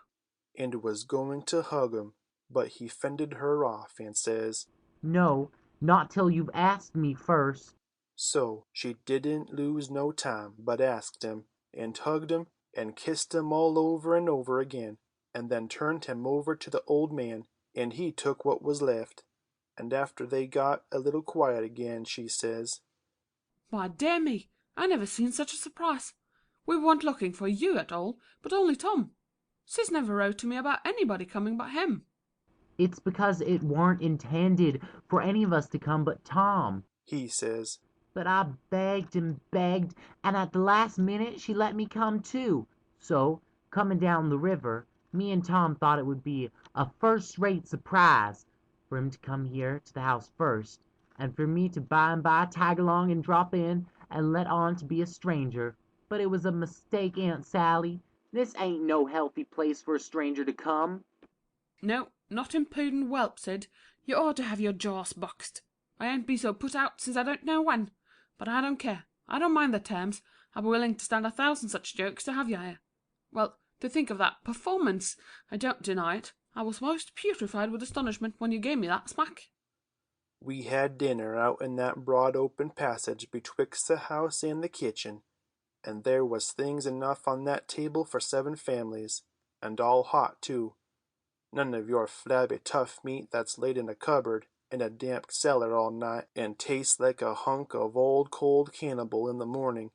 S1: and was going to hug him, but he fended her off, and says,
S7: No, not till you've asked me first.
S1: So she didn't lose no time, but asked him, and hugged him, and kissed him all over and over again, and then turned him over to the old man, and he took what was left. And after they got a little quiet again, she says,
S5: "Why, dear me, I never seen such a surprise. We weren't looking for you at all, but only Tom. Sis never wrote to me about anybody coming but him."
S7: It's because it weren't intended for any of us to come but Tom.
S1: he says,
S7: But I begged and begged, and at the last minute she let me come too. So, coming down the river, me and Tom thought it would be a first-rate surprise for him to come here to the house first, and for me to by and by tag along and drop in and let on to be a stranger. But it was a mistake, Aunt Sally. This ain't no healthy place for a stranger to come.
S5: "No, not impudent whelp, Sid. You ought to have your jaws boxed. I ain't be so put out since I don't know when. But I don't care. I don't mind the terms. I'd be willing to stand 1,000 such jokes to have you here. Well, to think of that performance, I don't deny it. I was most putrefied with astonishment when you gave me that smack."
S1: We had dinner out in that broad open passage betwixt the house and the kitchen, and there was things enough on that table for 7 families, and all hot too. None of your flabby tough meat that's laid in a cupboard in a damp cellar all night and tastes like a hunk of old cold cannibal in the morning.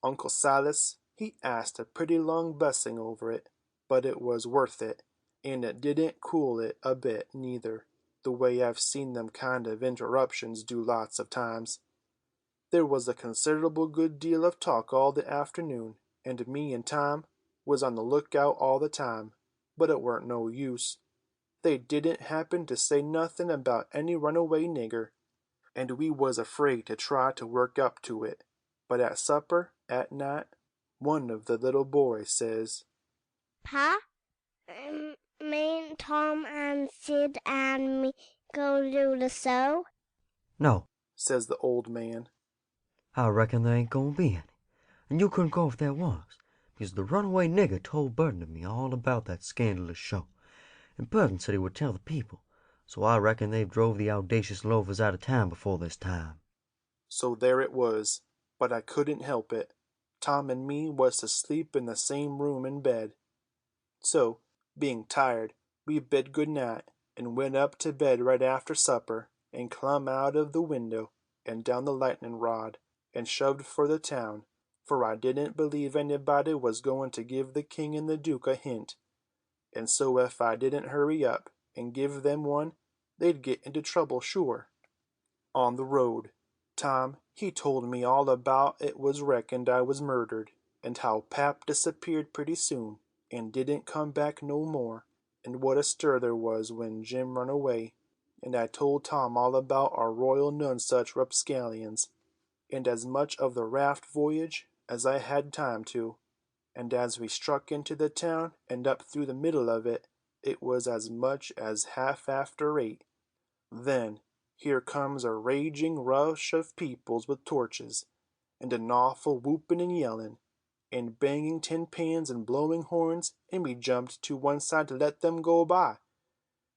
S1: Uncle Silas, he asked a pretty long blessing over it, but it was worth it, and it didn't cool it a bit neither, the way I've seen them kind of interruptions do lots of times. There was a considerable good deal of talk all the afternoon, and me and Tom was on the lookout all the time, but it weren't no use. They didn't happen to say nothing about any runaway nigger, and we was afraid to try to work up to it. But at supper, at night, one of the little boys says,
S8: Pa, mayn't Tom and Sid and me go do the show?
S6: No,
S1: says the old man.
S6: I reckon there ain't gonna be any. And you couldn't go if there was, because the runaway nigger told Burton and me all about that scandalous show. And Burton said he would tell the people, so I reckon they've drove the audacious loafers out of town before this time.
S1: So there it was, but I couldn't help it. Tom and me was to sleep in the same room in bed. So, being tired, we bid good night, and went up to bed right after supper, and clumb out of the window, and down the lightning rod, and shoved for the town, for I didn't believe anybody was going to give the king and the duke a hint, and so if I didn't hurry up and give them one, they'd get into trouble sure. On the road, Tom, he told me all about it was reckoned I was murdered, and how Pap disappeared pretty soon, and didn't come back no more, and what a stir there was when Jim run away, and I told Tom all about our Royal Nonesuch rapscallions, and as much of the raft voyage as I had time to, and as we struck into the town and up through the middle of it, it was as much as half after 8. Then here comes a raging rush of peoples with torches, and an awful whooping and yelling, and banging tin pans and blowing horns, and we jumped to one side to let them go by.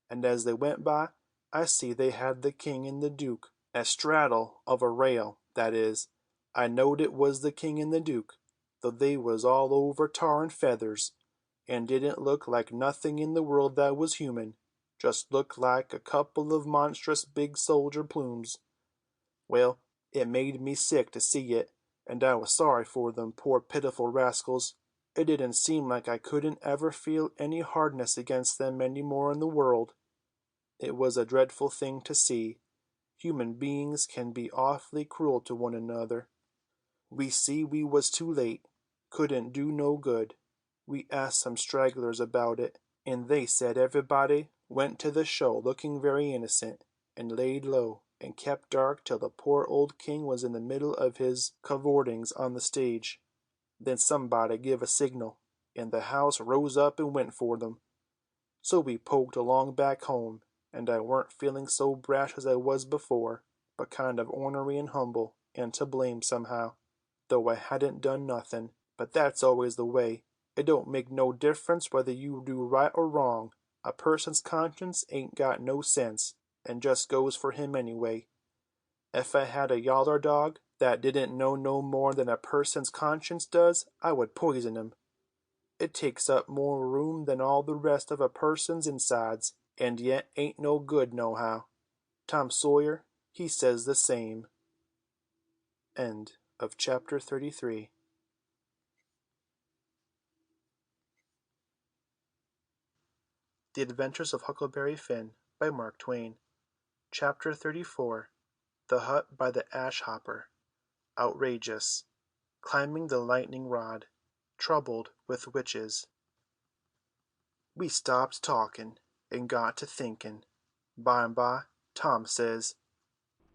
S1: And as they went by, I see they had the king and the duke astraddle of a rail, that is, I knowed it was the king and the duke, though they was all over tar and feathers, and didn't look like nothing in the world that was human, just looked like a couple of monstrous big soldier plumes. Well, it made me sick to see it, and I was sorry for them, poor pitiful rascals. It didn't seem like I couldn't ever feel any hardness against them any more in the world. It was a dreadful thing to see. Human beings can be awfully cruel to one another. We see we was too late, couldn't do no good. We asked some stragglers about it, and they said everybody went to the show looking very innocent, and laid low, and kept dark till the poor old king was in the middle of his cavortings on the stage. Then somebody give a signal, and the house rose up and went for them. So we poked along back home, and I weren't feeling so brash as I was before, but kind of ornery and humble, and to blame somehow, though I hadn't done nothing. But that's always the way. It don't make no difference whether you do right or wrong. A person's conscience ain't got no sense, and just goes for him anyway. If I had a yaller dog that didn't know no more than a person's conscience does, I would poison him. It takes up more room than all the rest of a person's insides, and yet ain't no good nohow. Tom Sawyer, he says the same. End of chapter 33. The Adventures of Huckleberry Finn by Mark Twain. Chapter 34. The Hut by the Ash Hopper. Outrageous. Climbing the lightning rod. Troubled with witches. We stopped talking and got to thinking. By and by, Tom says,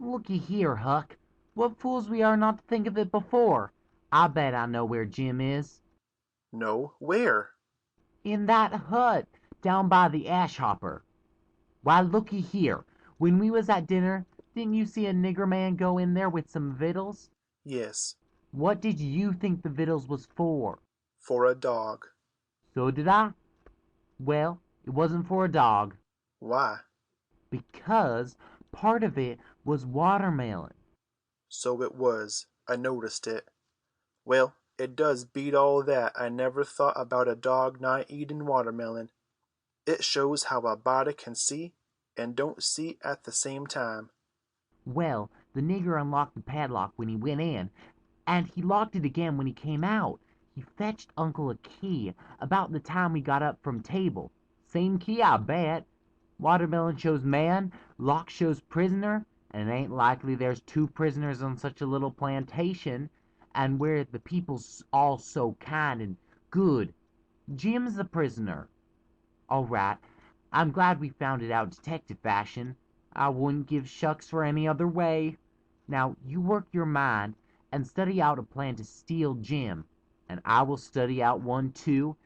S7: Looky here, Huck. What fools we are not to think of it before. I bet I know where Jim is.
S1: No, where?
S7: In that hut down by the ash hopper. Why, looky here. When we was at dinner, didn't you see a nigger man go in there with some victuals?
S1: Yes,
S7: What did you think the victuals was for?
S1: for a dog.
S7: So did I. Well, it wasn't for a dog.
S1: Why?
S7: Because part of it was watermelon.
S1: So it was. I noticed it. Well, it does beat all that I never thought about a dog not eating watermelon. It shows how a body can see and don't see at the same time.
S7: Well, the nigger unlocked the padlock when he went in, and he locked it again when he came out. He fetched Uncle a key about the time we got up from table. Same key, I bet. Watermelon shows man, lock shows prisoner, and it ain't likely there's two prisoners on such a little plantation, and where the people's all so kind and good. Jim's the prisoner. All right, I'm glad we found it out detective fashion. I wouldn't give shucks for any other way. Now, you work your mind and study out a plan to steal Jim, and I will study out one too,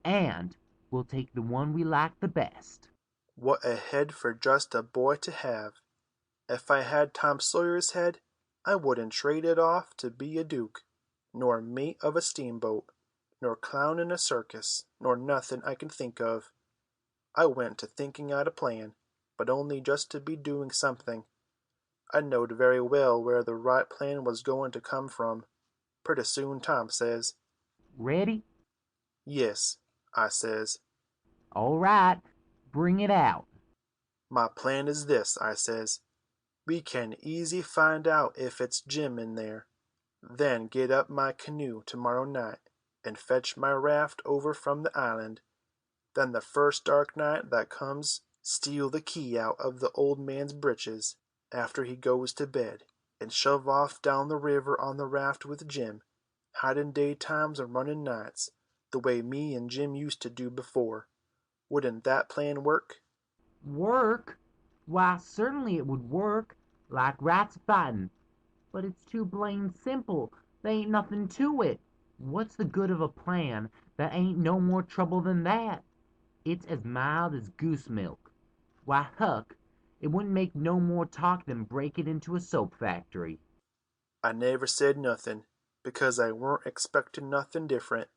S7: and we'll take the one we like the best.
S1: What a head for just a boy to have. If I had Tom Sawyer's head, I wouldn't trade it off to be a duke, nor mate of a steamboat, nor clown in a circus, nor nothing I can think of. I went to thinking out a plan, but only just to be doing something. I knowed very well where the right plan was going to come from. Pretty soon Tom says,
S7: Ready?
S1: "Yes," I says.
S7: All right, bring it out.
S1: "My plan is this," I says. "We can easy find out if it's Jim in there. Then get up my canoe tomorrow night and fetch my raft over from the island. Then the first dark night that comes, steal the key out of the old man's breeches after he goes to bed, and shove off down the river on the raft with Jim, hiding daytimes and running nights, the way me and Jim used to do before. Wouldn't that plan work?"
S7: Work? Why, certainly it would work, like rats fighting. But it's too blamed simple. There ain't nothing to it. What's the good of a plan that ain't no more trouble than that? It's as mild as goose milk. Why, Huck, it wouldn't make no more talk than break it into a soap factory.
S1: I never said nothing, because I weren't expecting nothing different,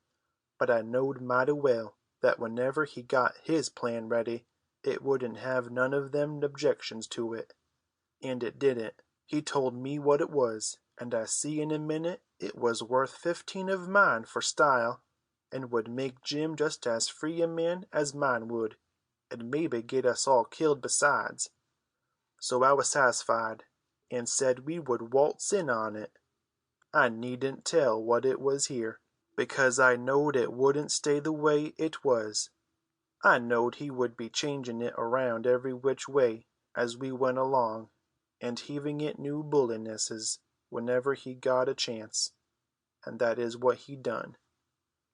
S1: but I knowed mighty well that whenever he got his plan ready, it wouldn't have none of them objections to it. And it didn't. He told me what it was, and I see in a minute it was worth 15 of mine for style, and would make Jim just as free a man as mine would, and maybe get us all killed besides. So I was satisfied, and said we would waltz in on it. I needn't tell what it was here, because I knowed it wouldn't stay the way it was. I knowed he would be changing it around every which way as we went along, and heaving it new bullinesses whenever he got a chance, and that is what he done.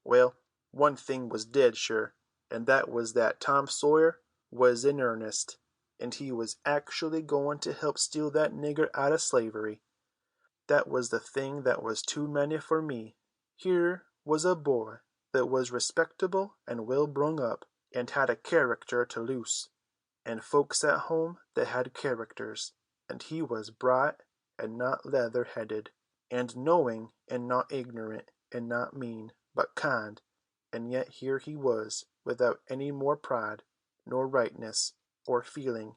S1: Well, one thing was dead sure, and that was that Tom Sawyer was in earnest, and he was actually going to help steal that nigger out of slavery. That was the thing that was too many for me. Here was a boy that was respectable and well brung up, and had a character to loose, and folks at home that had characters, and he was bright and not leather-headed, and knowing and not ignorant, and not mean, but kind, and yet here he was, without any more pride, nor rightness, or feeling,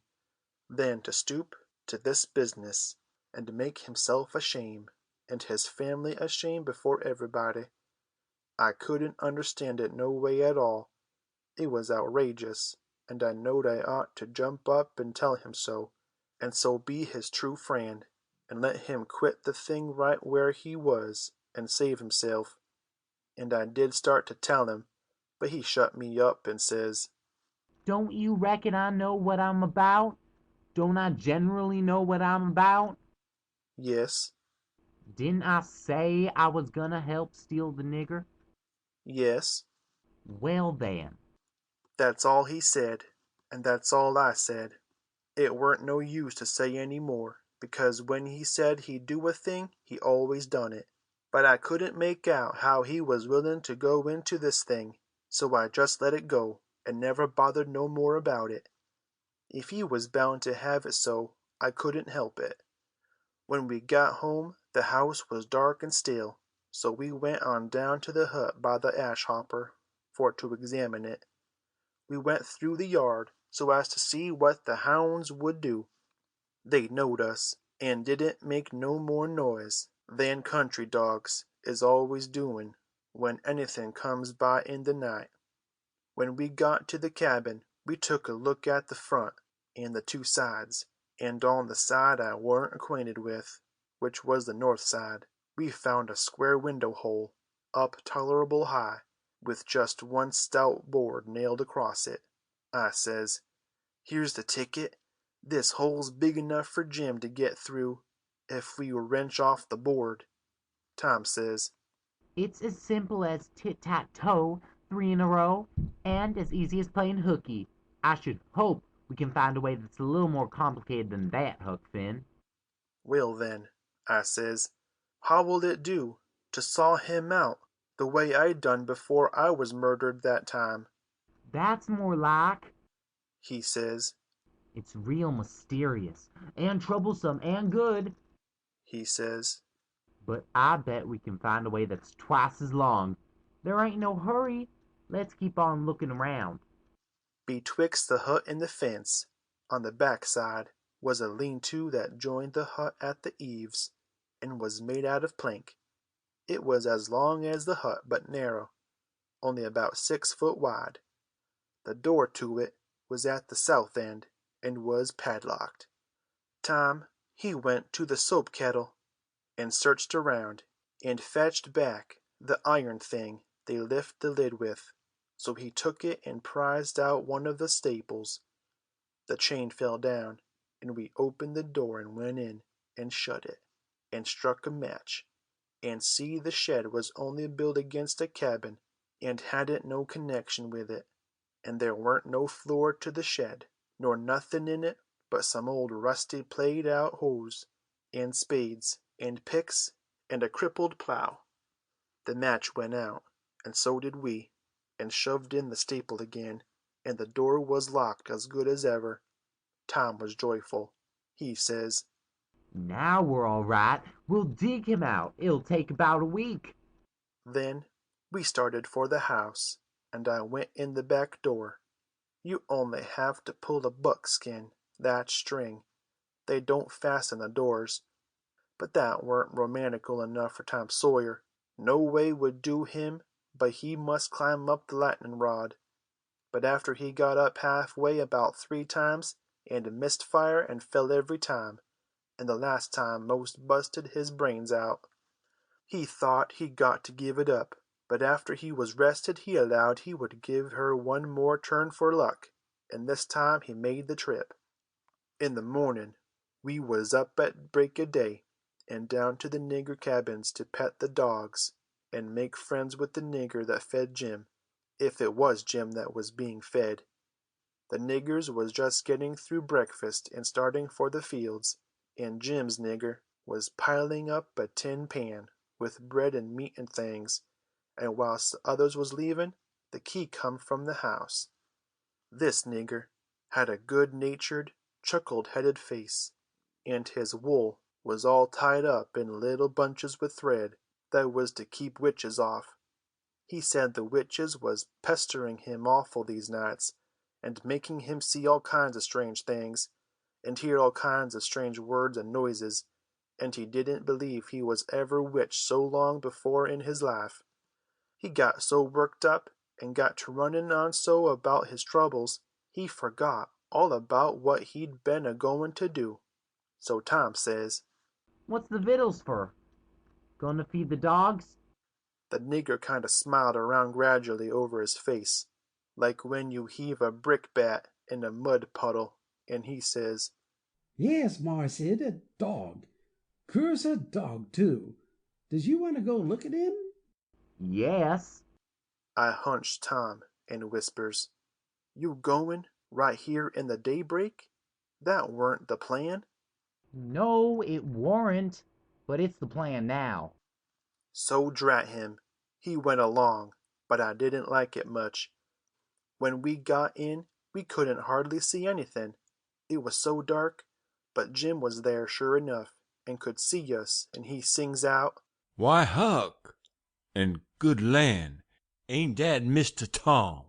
S1: than to stoop to this business, and make himself ashamed, and his family ashamed before everybody. I couldn't understand it no way at all. It was outrageous, and I knowed I ought to jump up and tell him so, and so be his true friend, and let him quit the thing right where he was, and save himself. And I did start to tell him, but he shut me up and says,
S7: Don't you reckon I know what I'm about? Don't I generally know what I'm about?
S1: "Yes,
S7: Didn't I say I was gonna help steal the nigger?
S1: yes."
S7: Well then.
S1: That's all he said, and that's all I said. It weren't no use to say any more, because when he said he'd do a thing he always done it. But I couldn't make out how he was willing to go into this thing, so I just let it go, and never bothered no more about it. If he was bound to have it so, I couldn't help it. When we got home the house was dark and still, so we went on down to the hut by the ash hopper for to examine it. We went through the yard so as to see what the hounds would do. They knowed us, and didn't make no more noise than country dogs, is always doing when anything comes by in the night. When we got to the cabin, we took a look at the front and the two sides, and on the side I warn't acquainted with, which was the north side, we found a square window hole, up tolerable high, with just one stout board nailed across it. I says, "Here's the ticket. This hole's big enough for Jim to get through, if we wrench off the board." Tom says,
S7: It's as simple as tit-tat-toe, 3 in a row, and as easy as playing hooky. I should hope we can find a way that's a little more complicated than that, Huck Finn.
S1: "Well then," I says, "how will it do to saw him out the way I done before I was murdered that time?"
S7: That's more like.
S1: He says,
S7: It's real mysterious, and troublesome, and good.
S1: he says,
S7: But I bet we can find a way that's twice as long. There ain't no hurry. Let's keep on looking around.
S1: betwixt the hut and the fence, on the back side, was a lean-to that joined the hut at the eaves, and was made out of plank. It was as long as the hut, but narrow, only about 6 foot wide. The door to it was at the south end, and was padlocked. Tom, he went to the soap kettle, and searched around, and fetched back the iron thing they lift the lid with. So he took it and prized out one of the staples. The chain fell down, and we opened the door and went in, and shut it, and struck a match, and see the shed was only built against a cabin, and hadn't no connection with it, and there weren't no floor to the shed, nor nothing in it but some old rusty played out hoes, and spades, and picks, and a crippled plow. The match went out, and so did we, and shoved in the staple again, and the door was locked as good as ever. Tom was joyful. He says,
S7: Now we're all right. We'll dig him out. It'll take about a week.
S1: Then we started for the house, and I went in the back door. You only have to pull a buckskin, that string. They don't fasten the doors. But that weren't romantical enough for Tom Sawyer. No way would do him but he must climb up the lightning rod. But after he got up halfway about 3 times, and missed fire and fell every time, and the last time most busted his brains out. He thought he got to give it up, but after he was rested he allowed he would give her one more turn for luck, and this time he made the trip. In the morning we was up at break o' day, and down to the nigger cabins to pet the dogs, and make friends with the nigger that fed Jim, if it was Jim that was being fed. The niggers was just getting through breakfast and starting for the fields, and Jim's nigger was piling up a tin pan with bread and meat and things, and whilst the others was leaving, the key come from the house. This nigger had a good-natured, chuckle-headed face, and his wool was all tied up in little bunches with thread that was to keep witches off. He said the witches was pestering him awful these nights, and making him see all kinds of strange things, and hear all kinds of strange words and noises, and he didn't believe he was ever witched so long before in his life. He got so worked up, and got to running on so about his troubles, he forgot all about what he'd been a-going to do. So Tom says,
S7: What's the victuals for? Gonna feed the dogs?
S1: The nigger kind of smiled around gradually over his face, like when you heave a brickbat in a mud puddle, and he says,
S9: Yes, Marse Sid, a dog. Curse a dog, too. Does you want to go look at him?
S7: Yes.
S1: I hunched Tom and whispers, You going right here in the daybreak? That weren't the plan.
S7: No, it warn't. But it's the plan now.
S1: So drat him. He went along, but I didn't like it much. When we got in, we couldn't hardly see anything. It was so dark, but Jim was there sure enough, and could see us, and he sings out,
S10: Why, Huck! And good land, ain't that Mr. Tom?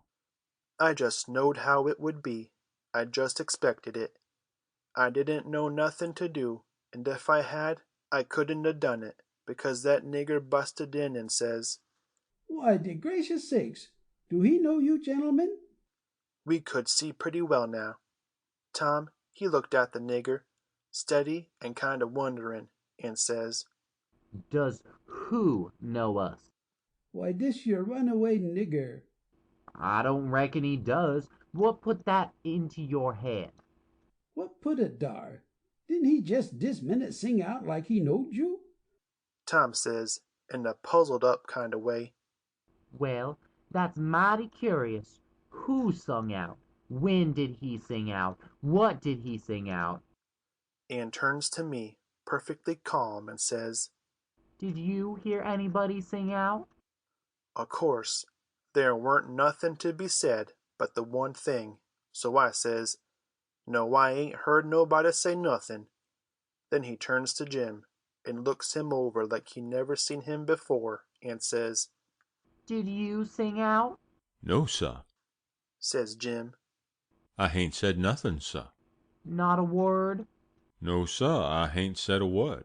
S1: I just knowed how it would be. I just expected it. I didn't know nothing to do, and if I had, I couldn't a done it. because that nigger busted in and says,
S9: "Why, de gracious sakes, do he know you gentlemen?"
S1: We could see pretty well now. Tom, he looked at the nigger, steady and kind of wondering, and says,
S7: Does who know us?
S9: "Why, this your runaway nigger."
S7: I don't reckon he does. What put that into your head?
S9: "What put it dar? Didn't he just dis minute sing out like he knowed you?"
S1: Tom says, in a puzzled up kind of way.
S7: Well, that's mighty curious. Who sung out? When did he sing out? What did he sing out?
S1: And turns to me, perfectly calm, and says,
S7: Did you hear anybody sing out?
S1: "O' course, there weren't nothin' to be said but the one thing, so I says, No, I ain't heard nobody say nothin'. Then he turns to Jim, and looks him over like he never seen him before, and says,
S7: Did you sing out?
S10: No, sir.
S1: Says Jim.
S10: I hain't said nothing, sir.
S7: Not a word?
S10: No, sir, I hain't said a word.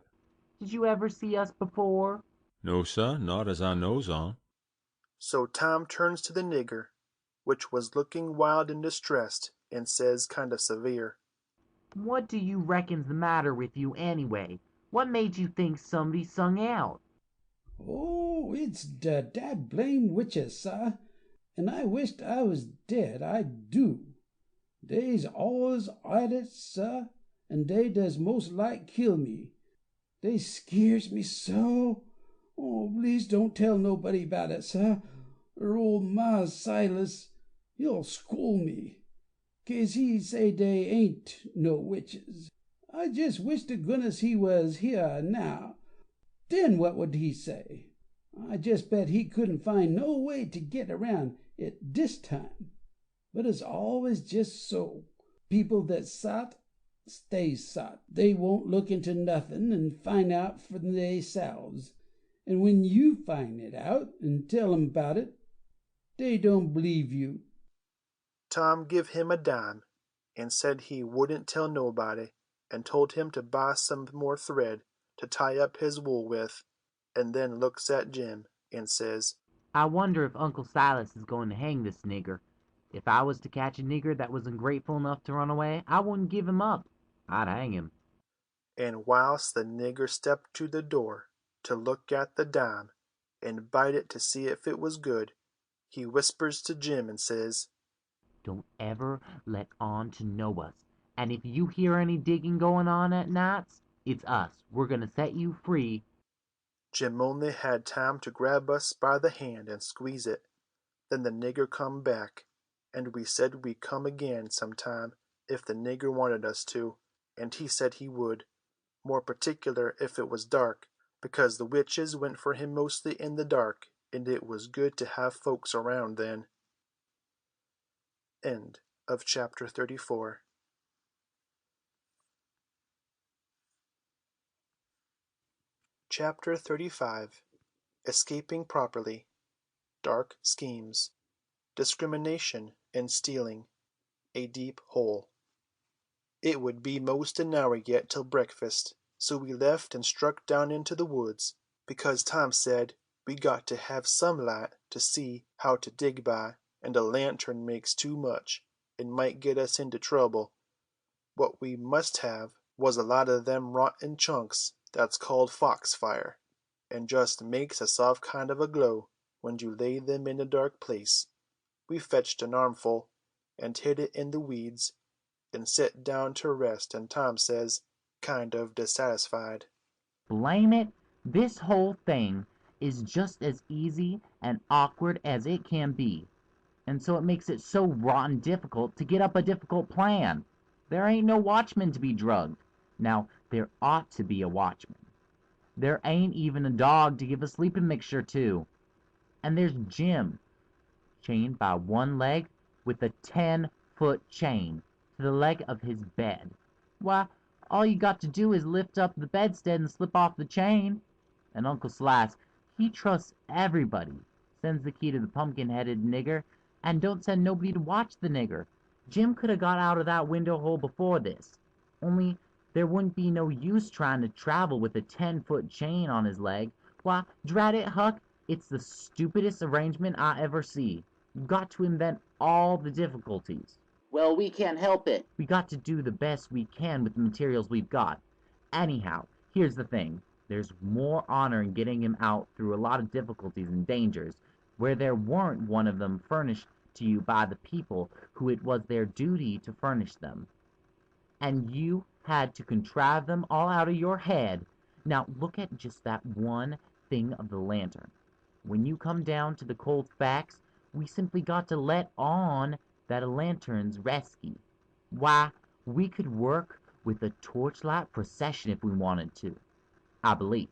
S7: Did you ever see us before?
S10: No, sir, not as I knows on.
S1: So Tom turns to the nigger, which was looking wild and distressed, and says kind of severe,
S7: What do you reckon's the matter with you anyway? What made you think somebody sung out?
S9: "Oh, it's de dad blame witches, sah, and I wisht I was dead, I do. Dey's allers at it, sah, and dey does most like kill me. Dey skeers me so. Oh, please don't tell nobody about it, sah, or old Mars Silas, he'll scold me, 'case he say dey ain't no witches. I jes wish to goodness he was here now. Then what would he say? I jes bet he couldn't find no way to get around it dis time. But it's always jes so. People that sot stay sot. They won't look into nothin' and find out for theyselves. And when you find it out and tell 'em about it, they don't believe you."
S1: Tom give him a dime, and said he wouldn't tell nobody, and told him to buy some more thread to tie up his wool with, and then looks at Jim, and says,
S7: I wonder if Uncle Silas is going to hang this nigger. If I was to catch a nigger that was ungrateful enough to run away, I wouldn't give him up. I'd hang him.
S1: And whilst the nigger stepped to the door to look at the dime and bite it to see if it was good, he whispers to Jim and says,
S7: Don't ever let on to know us. And if you hear any digging going on at nights, it's us. We're going to set you free.
S1: Jim only had time to grab us by the hand and squeeze it. Then the nigger come back, and we said we'd come again sometime if the nigger wanted us to, and he said he would, more particular if it was dark, because the witches went for him mostly in the dark, and it was good to have folks around then. End of chapter 34. Chapter 35. Escaping Properly. Dark Schemes. Discrimination and Stealing. A Deep Hole. It would be most an hour yet till breakfast, so we left and struck down into the woods, because Tom said we got to have some light to see how to dig by, and a lantern makes too much, and might get us into trouble. What we must have was a lot of them rotten chunks that's called foxfire, and just makes a soft kind of a glow when you lay them in a dark place. We fetched an armful, and hid it in the weeds, and set down to rest, and Tom says, kind of dissatisfied,
S7: Blame it, this whole thing is just as easy and awkward as it can be. And so it makes it so rotten difficult to get up a difficult plan. There ain't no watchman to be drugged. Now, there ought to be a watchman. There ain't even a dog to give a sleeping mixture to. And there's Jim, chained by one leg with a 10-foot chain to the leg of his bed. Why, all you got to do is lift up the bedstead and slip off the chain. And Uncle Slice, he trusts everybody, sends the key to the pumpkin-headed nigger, and don't send nobody to watch the nigger. Jim could have got out of that window hole before this, only there wouldn't be no use trying to travel with a 10-foot chain on his leg, Why, drat it, Huck, it's the stupidest arrangement I ever see. You got to invent all the difficulties. Well, we can't help it. We got to do the best we can with the materials we've got. Anyhow, here's the thing. There's more honor in getting him out through a lot of difficulties and dangers, where there weren't one of them furnished to you by the people who it was their duty to furnish them. And you had to contrive them all out of your head. Now look at just that one thing of the lantern. When you come down to the cold facts, we simply got to let on that a lantern's rescue. Why, we could work with a torchlight procession if we wanted to, I believe.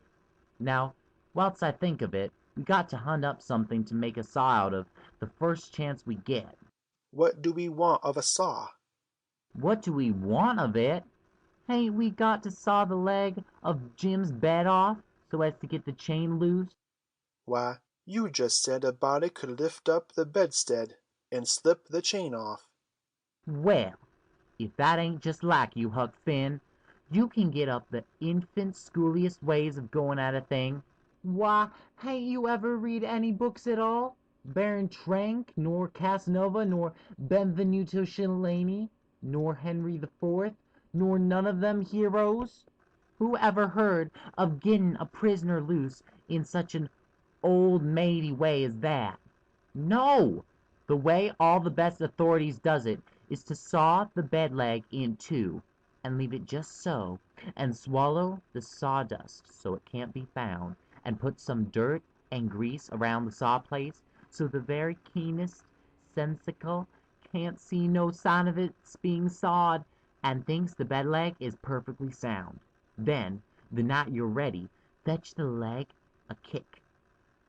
S7: Now, whilst I think of it, we got to hunt up something to make a saw out of the first chance we get.
S1: What do we want of a saw?
S7: What do we want of it? Ain't we got to saw the leg of Jim's bed off so as to get the chain loose?
S1: Why, you just said a body could lift up the bedstead and slip the chain off.
S7: Well, if that ain't just like you, Huck Finn, you can get up the infant schooliest ways of going at a thing. Why, hain't you ever read any books at all? Baron Trenck, nor Casanova, nor Benvenuto Cellini, nor Henry IV, nor none of them heroes? Who ever heard of getting a prisoner loose in such an old maidy way as that? No! The way all the best authorities does it is to saw the bed leg in two, and leave it just so, and swallow the sawdust so it can't be found, and put some dirt and grease around the saw place, so the very keenest sensical can't see no sign of its being sawed, and thinks the bed leg is perfectly sound. Then, the night you're ready, fetch the leg a kick.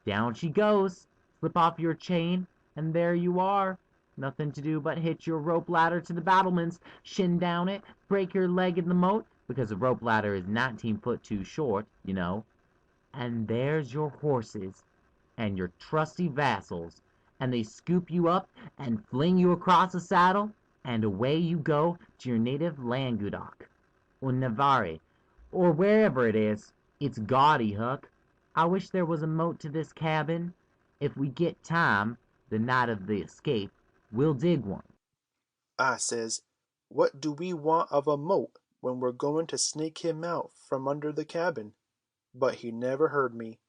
S7: Down she goes, slip off your chain, and there you are. Nothing to do but hitch your rope ladder to the battlements, shin down it, break your leg in the moat, because a rope ladder is 19 foot too short, you know. And there's your horses, and your trusty vassals, and they scoop you up and fling you across the saddle, and away you go to your native Languedoc, or Navarre, or wherever it is. It's gaudy, Huck. I wish there was a moat to this cabin. If we get time, the night of the escape, we'll dig one.
S1: I says, what do we want of a moat when we're going to sneak him out from under the cabin? But he never heard me.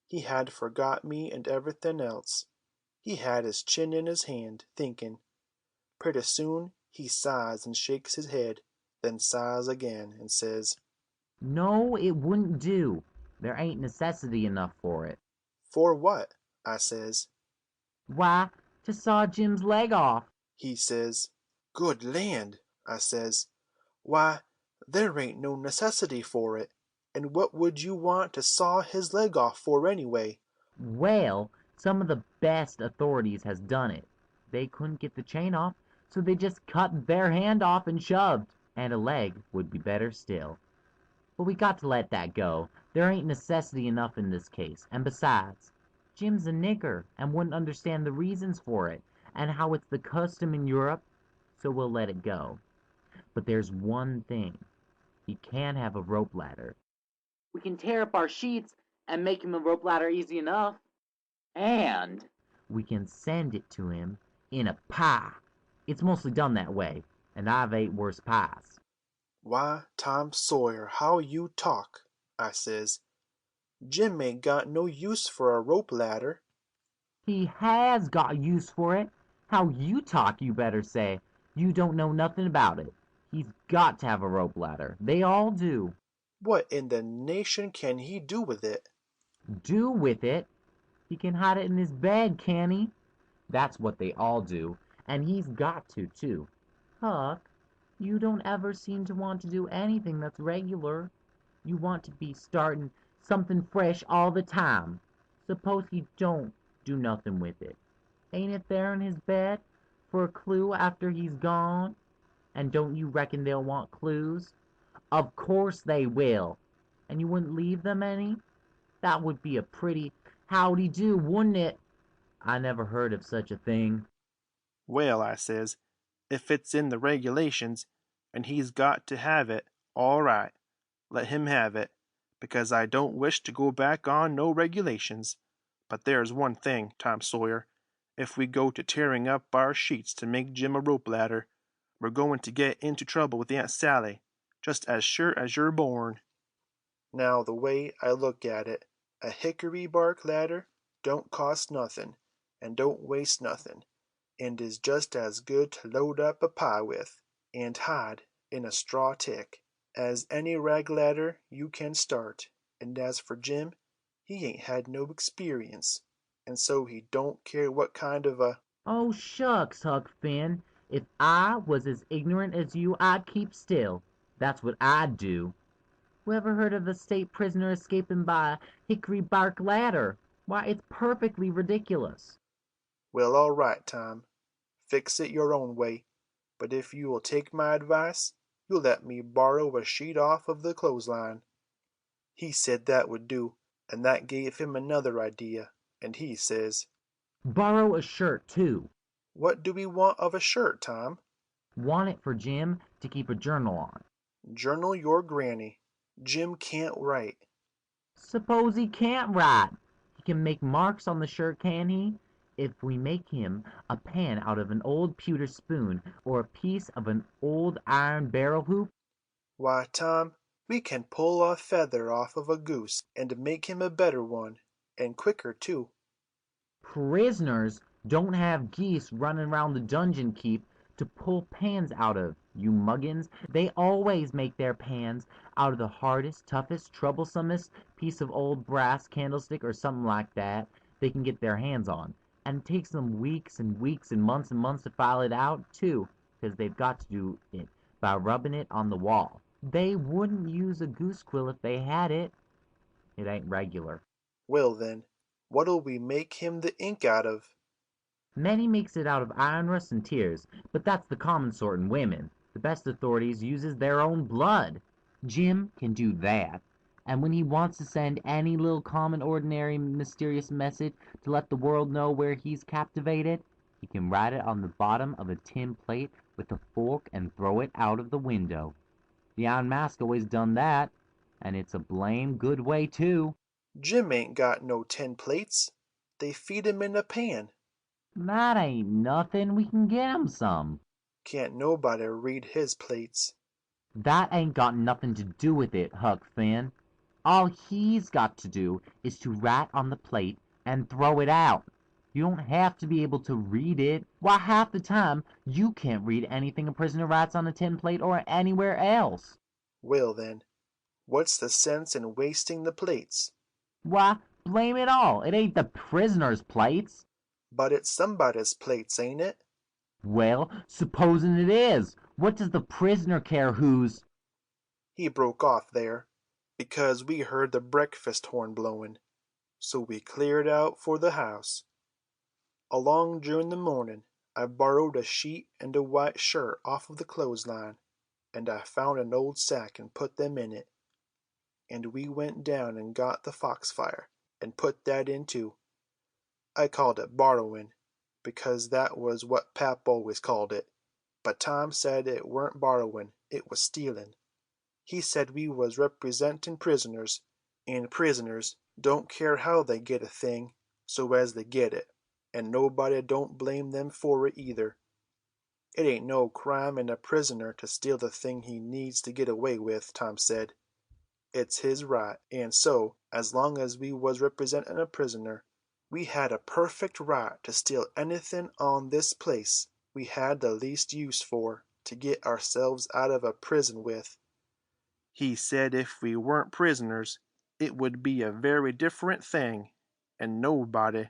S1: He had forgot me and everything else. He had his chin in his hand, thinking. Pretty soon he sighs and shakes his head, then sighs again, and says,
S7: No, it wouldn't do. There ain't necessity enough for it.
S1: For what? I says.
S7: Why, to saw Jim's leg off.
S1: He says, Good land, I says. Why, there ain't no necessity for it. And what would you want to saw his leg off for anyway?
S7: Well, some of the best authorities has done it. They couldn't get the chain off, so they just cut their hand off and shoved. And a leg would be better still. But we got to let that go. There ain't necessity enough in this case. And besides, Jim's a nigger and wouldn't understand the reasons for it, and how it's the custom in Europe, so we'll let it go. But there's one thing. He can't have a rope ladder. We can tear up our sheets and make him a rope ladder easy enough. And we can send it to him in a pie. It's mostly done that way, and I've ate worse pies.
S1: Why, Tom Sawyer, how you talk, I says. Jim ain't got no use for a rope ladder.
S7: He has got use for it. How you talk, you better say. You don't know nothing about it. He's got to have a rope ladder. They all do.
S1: What in the nation can he do with it?
S7: Do with it? He can hide it in his bed, can he? That's what they all do. And he's got to, too. Huck, you don't ever seem to want to do anything that's regular. You want to be starting something fresh all the time. Suppose he don't do nothing with it. Ain't it there in his bed for a clue after he's gone? And don't you reckon they'll want clues? Of course they will. And you wouldn't leave them any? That would be a pretty howdy-do, wouldn't it? I never heard of such a thing.
S1: Well, I says, if it's in the regulations, and he's got to have it, all right, let him have it, because I don't wish to go back on no regulations. But there's one thing, Tom Sawyer. If we go to tearing up our sheets to make Jim a rope ladder, we're going to get into trouble with Aunt Sally, just as sure as you're born. Now, the way I look at it, a hickory bark ladder don't cost nothing, and don't waste nothing, and is just as good to load up a pie with, and hide in a straw tick, as any rag ladder you can start. And as for Jim, he ain't had no experience, and so he don't care what kind of a—
S7: Oh, shucks, Huck Finn. If I was as ignorant as you, I'd keep still. That's what I'd do. Whoever heard of a state prisoner escaping by a hickory bark ladder? Why, it's perfectly ridiculous.
S1: Well, all right, Tom. Fix it your own way. But if you will take my advice, you'll let me borrow a sheet off of the clothesline. He said that would do, and that gave him another idea, and he says,
S7: Borrow a shirt, too.
S1: What do we want of a shirt, Tom?
S7: Want it for Jim to keep a journal on.
S1: Journal your granny. Jim can't write.
S7: Suppose he can't write. He can make marks on the shirt, can he? If we make him a pan out of an old pewter spoon, or a piece of an old iron barrel hoop.
S1: Why, Tom, we can pull a feather off of a goose and make him a better one, and quicker too.
S7: Prisoners don't have geese running around the dungeon keep to pull pans out of, you muggins. They always make their pans out of the hardest, toughest, troublesomest piece of old brass candlestick or something like that they can get their hands on. And it takes them weeks and weeks and months to file it out, too, because they've got to do it by rubbing it on the wall. They wouldn't use a goose quill if they had it. It ain't regular.
S1: Well then, what'll we make him the ink out of?
S7: Many makes it out of iron rust and tears, but that's the common sort in women. The best authorities uses their own blood. Jim can do that. And when he wants to send any little common, ordinary, mysterious message to let the world know where he's captivated, he can write it on the bottom of a tin plate with a fork and throw it out of the window. The Iron Mask always done that, and it's a blame good way, too.
S1: Jim ain't got no tin plates. They feed him in a pan.
S7: That ain't nothing. We can get him some.
S1: Can't nobody read his plates.
S7: That ain't got nothing to do with it, Huck Finn. All he's got to do is to write on the plate and throw it out. You don't have to be able to read it. Why, half the time, you can't read anything a prisoner writes on a tin plate or anywhere else.
S1: Well then, what's the sense in wasting the plates?
S7: Why, blame it all, it ain't the prisoner's plates.
S1: But it's somebody's plates, ain't it?
S7: Well, supposing it is, what does the prisoner care whose—
S1: He broke off there, because we heard the breakfast horn blowing, so we cleared out for the house. Along during the morning I borrowed a sheet and a white shirt off of the clothesline, and I found an old sack and put them in it. And we went down and got the foxfire and put that in too. I called it borrowing, because that was what Pap always called it, but Tom said it weren't borrowing, it was stealing. He said we was representing prisoners, and prisoners don't care how they get a thing, so as they get it, and nobody don't blame them for it either. It ain't no crime in a prisoner to steal the thing he needs to get away with, Tom said. It's his right, and so, as long as we was representing a prisoner, we had a perfect right to steal anything on this place we had the least use for to get ourselves out of a prison with. He said if we weren't prisoners, it would be a very different thing, and nobody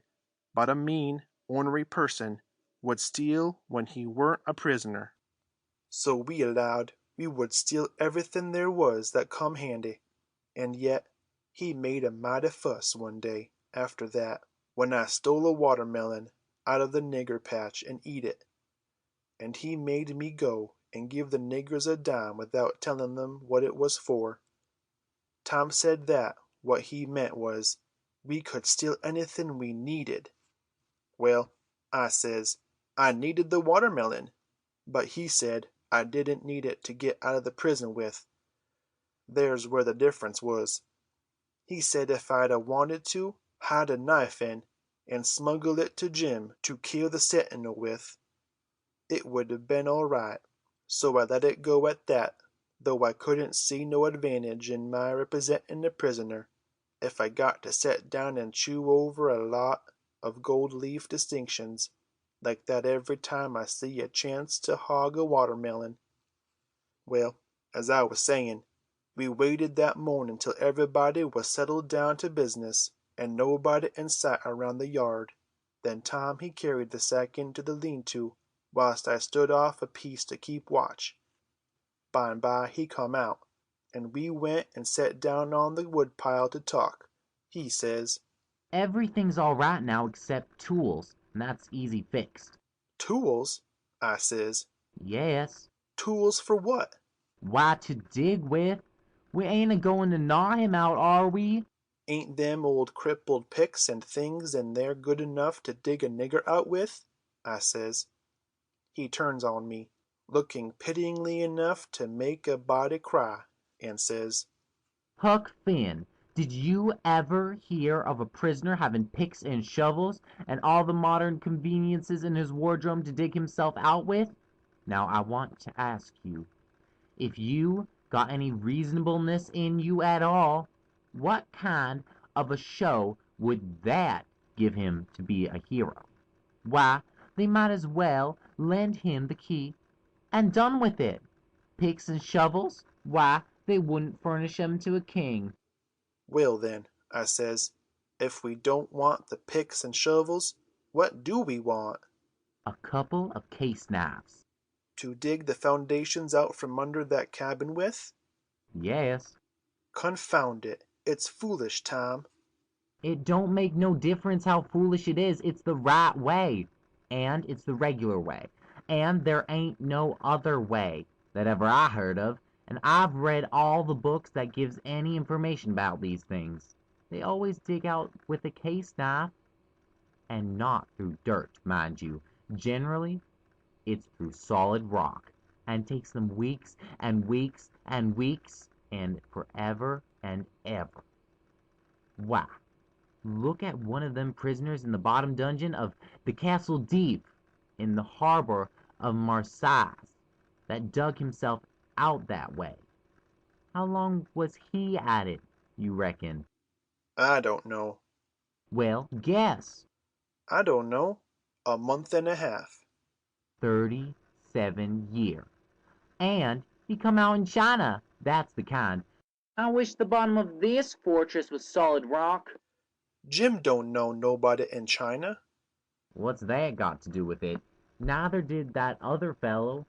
S1: but a mean, ornery person would steal when he weren't a prisoner. So we allowed we would steal everything there was that come handy, and yet he made a mighty fuss one day after that when I stole a watermelon out of the nigger patch and eat it, and he made me go and give the niggers a dime without telling them what it was for. Tom said that what he meant was we could steal anything we needed. Well, I says I needed the watermelon, but he said I didn't need it to get out of the prison with. There's where the difference was. He said if I'd a wanted to, hide a knife in, and smuggle it to Jim to kill the sentinel with, it would have been all right. So I let it go at that, though I couldn't see no advantage in my representing the prisoner, if I got to set down and chew over a lot of gold leaf distinctions like that every time I see a chance to hog a watermelon. Well, as I was saying, we waited that morning till everybody was settled down to business, and nobody in sight around the yard. Then Tom he carried the sack into the lean-to, whilst I stood off a piece to keep watch. By and by he come out, and we went and set down on the wood-pile to talk. He says,
S7: Everything's all right now except tools, and that's easy fixed.
S1: "Tools?" I says.
S7: Yes.
S1: "Tools for what?"
S7: Why, to dig with. We ain't a-going to gnaw him out, are we?
S1: "Ain't them old crippled picks and things in there good enough to dig a nigger out with?" I says. He turns on me, looking pityingly enough to make a body cry, and says,
S7: Huck Finn, did you ever hear of a prisoner having picks and shovels and all the modern conveniences in his wardrobe to dig himself out with? Now I want to ask you, if you got any reasonableness in you at all, what kind of a show would that give him to be a hero? Why, they might as well lend him the key and done with it. Picks and shovels? Why, they wouldn't furnish 'em to a king.
S1: "Well then," I says, "if we don't want the picks and shovels, what do we want?"
S7: A couple of case knives.
S1: "To dig the foundations out from under that cabin with?"
S7: Yes.
S1: "Confound it, it's foolish, Tom."
S7: It don't make no difference how foolish it is. It's the right way. And it's the regular way. And there ain't no other way that ever I heard of. And I've read all the books that gives any information about these things. They always dig out with a case knife. And not through dirt, mind you. Generally, it's through solid rock. And takes them weeks and weeks and weeks and forever and ever. Why? Look at one of them prisoners in the bottom dungeon of the Castle Deep in the harbor of Marseilles that dug himself out that way. How long was he at it, you reckon?
S1: "I don't know."
S7: Well, guess.
S1: "I don't know. A month and a half."
S7: 37 years. And he come out in China. That's the kind. I wish the bottom of this fortress was solid rock.
S1: "Jim don't know nobody in China."
S7: What's that got to do with it? Neither did that other fellow.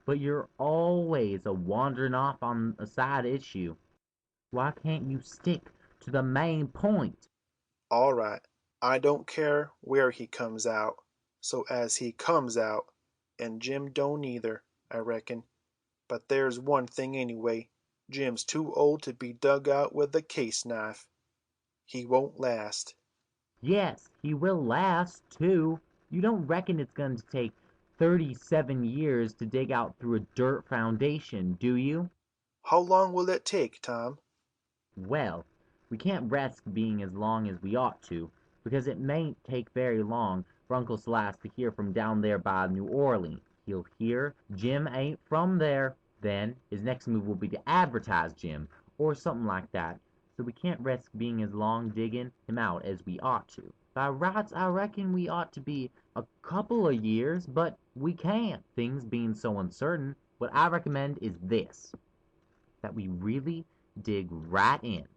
S7: But you're always a wandering off on a side issue. Why can't you stick to the main point?
S1: "All right, I don't care where he comes out, so as he comes out, and Jim don't either, I reckon. But there's one thing anyway, Jim's too old to be dug out with a case knife. He won't last."
S7: Yes, he will last, too. You don't reckon it's going to take 37 years to dig out through a dirt foundation, do you?
S1: "How long will it take, Tom?"
S7: Well, we can't risk being as long as we ought to, because it mayn't take very long for Uncle Silas to hear from down there by New Orleans. He'll hear Jim ain't from there. Then his next move will be to advertise Jim, or something like that. So we can't risk being as long digging him out as we ought to. By rights, I reckon we ought to be a couple of years, but we can't, things being so uncertain. What I recommend is this, that we really dig right in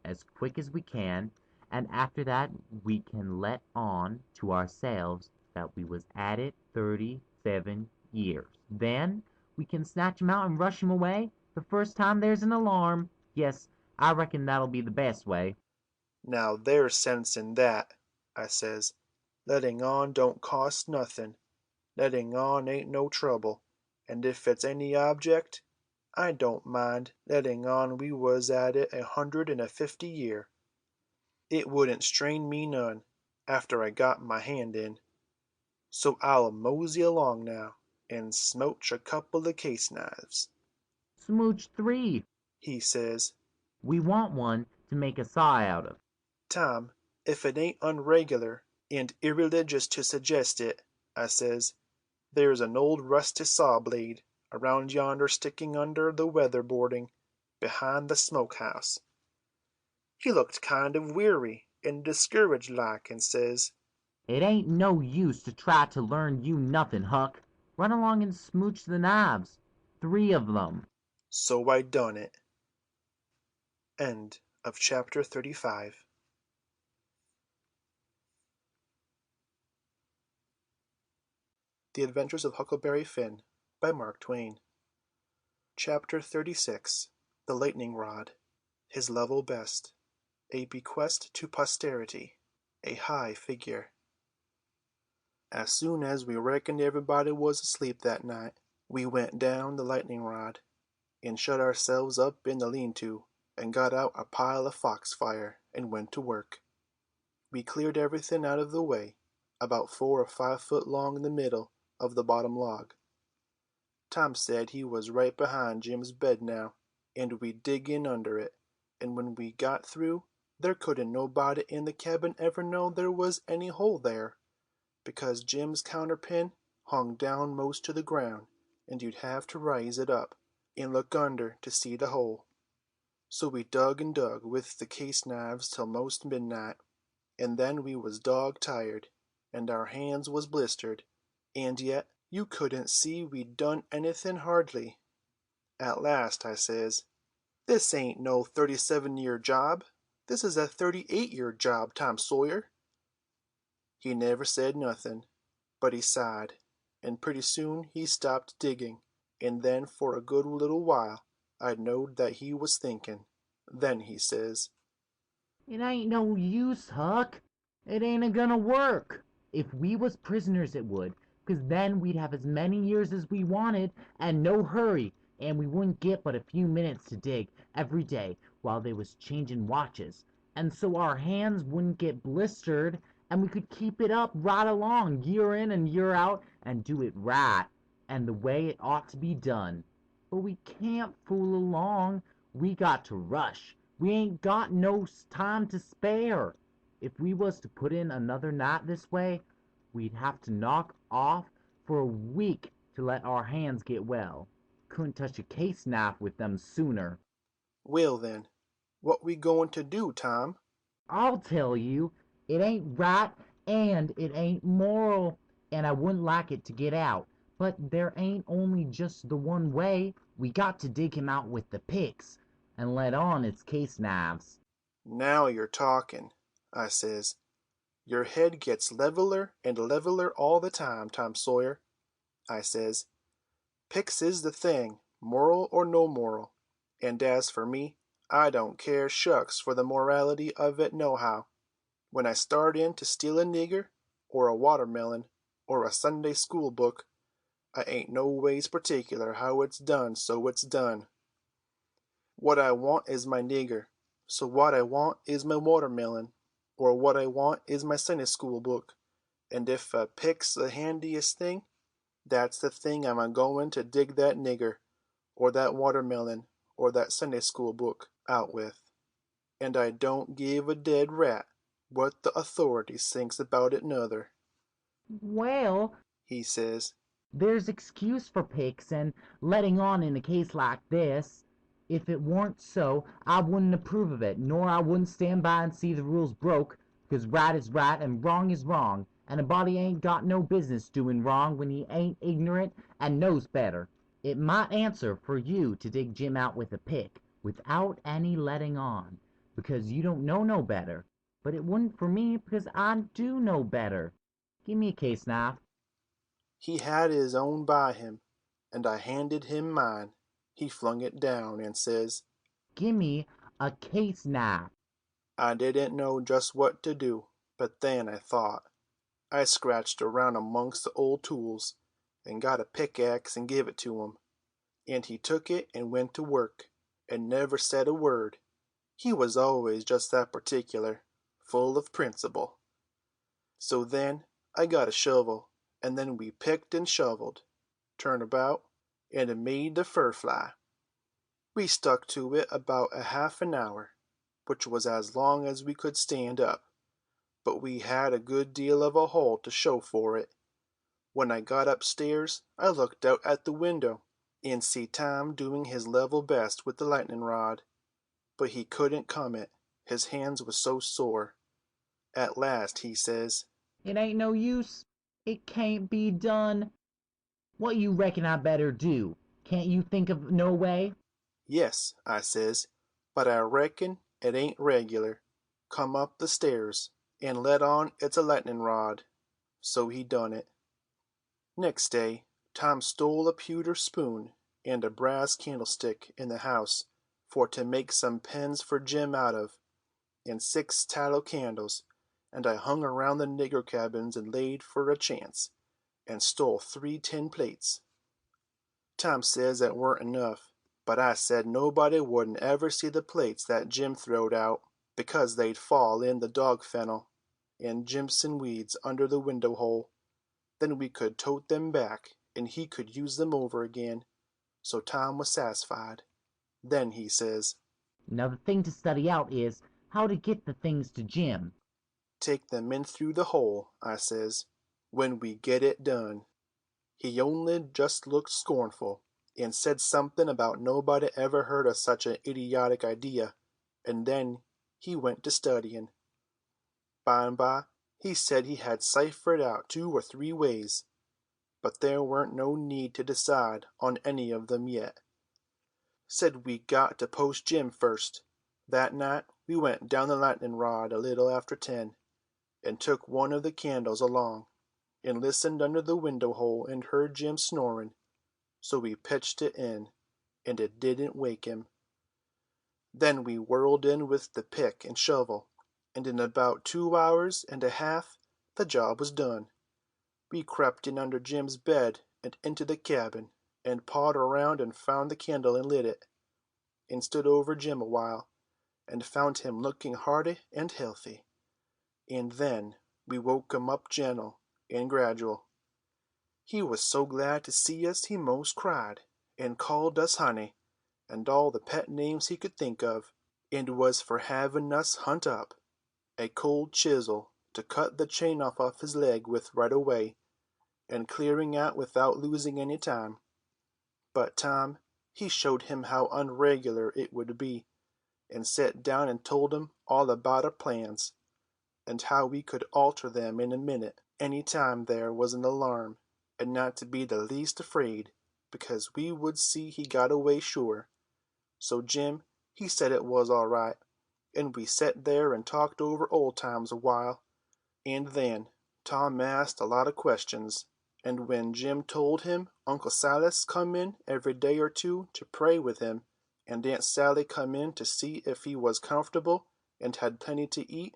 S7: as quick as we can, and after that we can let on to ourselves that we was at it 37 years. Then we can snatch him out and rush him away the first time there's an alarm. Yes, I reckon that'll be the best way.
S1: "Now there's sense in that," I says. "Letting on don't cost nothing. Letting on ain't no trouble, and if it's any object, I don't mind letting on we was at it 150 year. It wouldn't strain me none, after I got my hand in. So I'll mosey along now, and smouch a couple of case knives."
S7: Smooch 3,
S1: he says.
S7: we want one to make a saw out of.
S1: Tom, if it ain't unregular and irreligious to suggest it, I says, there's an old rusty saw blade around yonder sticking under the weatherboarding behind the smokehouse. He looked kind of weary and discouraged like and says,
S7: It ain't no use to try to learn you nothing, Huck. Run along and smooch the knives. 3 of them.
S1: So I done it. End of chapter 35. The Adventures of Huckleberry Finn by Mark Twain. Chapter 36. The Lightning Rod. His Level Best. A Bequest to Posterity. A High Figure. As soon as we reckoned everybody was asleep that night, we went down the lightning rod, and shut ourselves up in the lean-to, and got out a pile of foxfire, and went to work. We cleared everything out of the way, about 4 or 5 foot long in the middle of the bottom log. Tom said he was right behind Jim's bed now, and we'd dig in under it, and when we got through, there couldn't nobody in the cabin ever know there was any hole there, because Jim's counterpin hung down most to the ground, and you'd have to raise it up and look under to see the hole. So we dug and dug with the case knives till most midnight, and then we was dog tired, and our hands was blistered, and yet you couldn't see we'd done anything hardly. At last I says, "This ain't no 37-year job. This is a 38-year job, Tom Sawyer." He never said nothing, but he sighed, and pretty soon he stopped digging, and then for a good little while I knowed that he was thinking. Then he says,
S7: It ain't no use, Huck. It ain't a-gonna work. If we was prisoners it would, 'cause then we'd have as many years as we wanted, and no hurry, and we wouldn't get but a few minutes to dig every day while they was changing watches, and so our hands wouldn't get blistered, and we could keep it up right along, year in and year out, and do it right, and the way it ought to be done. But we can't fool along. We got to rush. We ain't got no time to spare. If we was to put in another night this way, we'd have to knock off for a week to let our hands get well. Couldn't touch a case knife with them sooner.
S1: "Well then, what we goin' to do, Tom?"
S7: I'll tell you, it ain't right and it ain't moral, and I wouldn't like it to get out. But there ain't only just the one way. We got to dig him out with the picks, and let on it's case knives.
S1: "Now you're talking," I says. "Your head gets leveler and leveler all the time, Tom Sawyer," I says. "Picks is the thing, moral or no moral, and as for me, I don't care shucks for the morality of it nohow. When I start in to steal a nigger, or a watermelon, or a Sunday school book, I ain't no ways particular how it's done, so it's done. What I want is my nigger, so what I want is my watermelon, or what I want is my Sunday school book, and if a pick's the handiest thing, that's the thing I'm a-going to dig that nigger, or that watermelon, or that Sunday school book out with, and I don't give a dead rat what the authorities thinks about it nuther,"
S7: Well,
S1: he says.
S7: there's excuse for picks and letting on in a case like this. If it weren't so, I wouldn't approve of it, nor I wouldn't stand by and see the rules broke, 'cause right is right and wrong is wrong, and a body ain't got no business doing wrong when he ain't ignorant and knows better. It might answer for you to dig Jim out with a pick, without any letting on, because you don't know no better, but it wouldn't for me, because I do know better. Give me a case knife.
S1: He had his own by him, and I handed him mine. He flung it down and says,
S7: Gimme a case knife.
S1: I didn't know just what to do, but then I thought. I scratched around amongst the old tools, and got a pickaxe and give it to him, and he took it and went to work, and never said a word. He was always just that particular, full of principle. So then I got a shovel, and then we picked and shoveled, turn about, and made the fur fly. We stuck to it about a half an hour. which was as long as we could stand up, but we had a good deal of a hole to show for it. When I got upstairs, I looked out at the window and see Tom doing his level best with the lightning rod, but he couldn't come it, his hands was so sore. At last he says,
S7: "It ain't no use. It can't be done. What you reckon I better do? Can't you think of no way?"
S1: "Yes," I says, "but I reckon it ain't regular. Come up the stairs, and let on it's a lightning rod." So he done it. Next day Tom stole a pewter spoon and a brass candlestick in the house for to make some pens for Jim out of, and 6 tallow candles, and I hung around the nigger cabins and laid for a chance, and stole 3 tin plates. Tom says that weren't enough, but I said nobody wouldn't ever see the plates that Jim throwed out, because they'd fall in the dog fennel and Jimson weeds under the window hole. Then we could tote them back, and he could use them over again. So Tom was satisfied. Then he says,
S7: "Now the thing to study out is how to get the things to Jim."
S1: "Take them in through the hole," I says, "when we get it done." He only just looked scornful, and said something about nobody ever heard of such an idiotic idea, and then he went to studying. By and by he said he had ciphered out 2 or 3 ways, but there weren't no need to decide on any of them yet. Said we got to post Jim first. That night we went down the lightning rod a little after 10, and took one of the candles along, and listened under the window hole and heard Jim snoring, so we pitched it in, and it didn't wake him. Then we whirled in with the pick and shovel, and in about 2 hours and a half the job was done. We crept in under Jim's bed and into the cabin, and pawed around and found the candle and lit it, and stood over Jim a while, and found him looking hearty and healthy. And then we woke him up gentle and gradual. He was so glad to see us he most cried, and called us honey, and all the pet names he could think of, and was for having us hunt up a cold chisel to cut the chain off his leg with right away, and clearing out without losing any time. But Tom, he showed him how unregular it would be, and sat down and told him all about our plans, and how we could alter them in a minute any time there was an alarm, and not to be the least afraid, because we would see he got away sure. So Jim, he said it was all right, and we set there and talked over old times a while, and then Tom asked a lot of questions, and when Jim told him Uncle Silas come in every day or 2 to pray with him, and Aunt Sally come in to see if he was comfortable and had plenty to eat,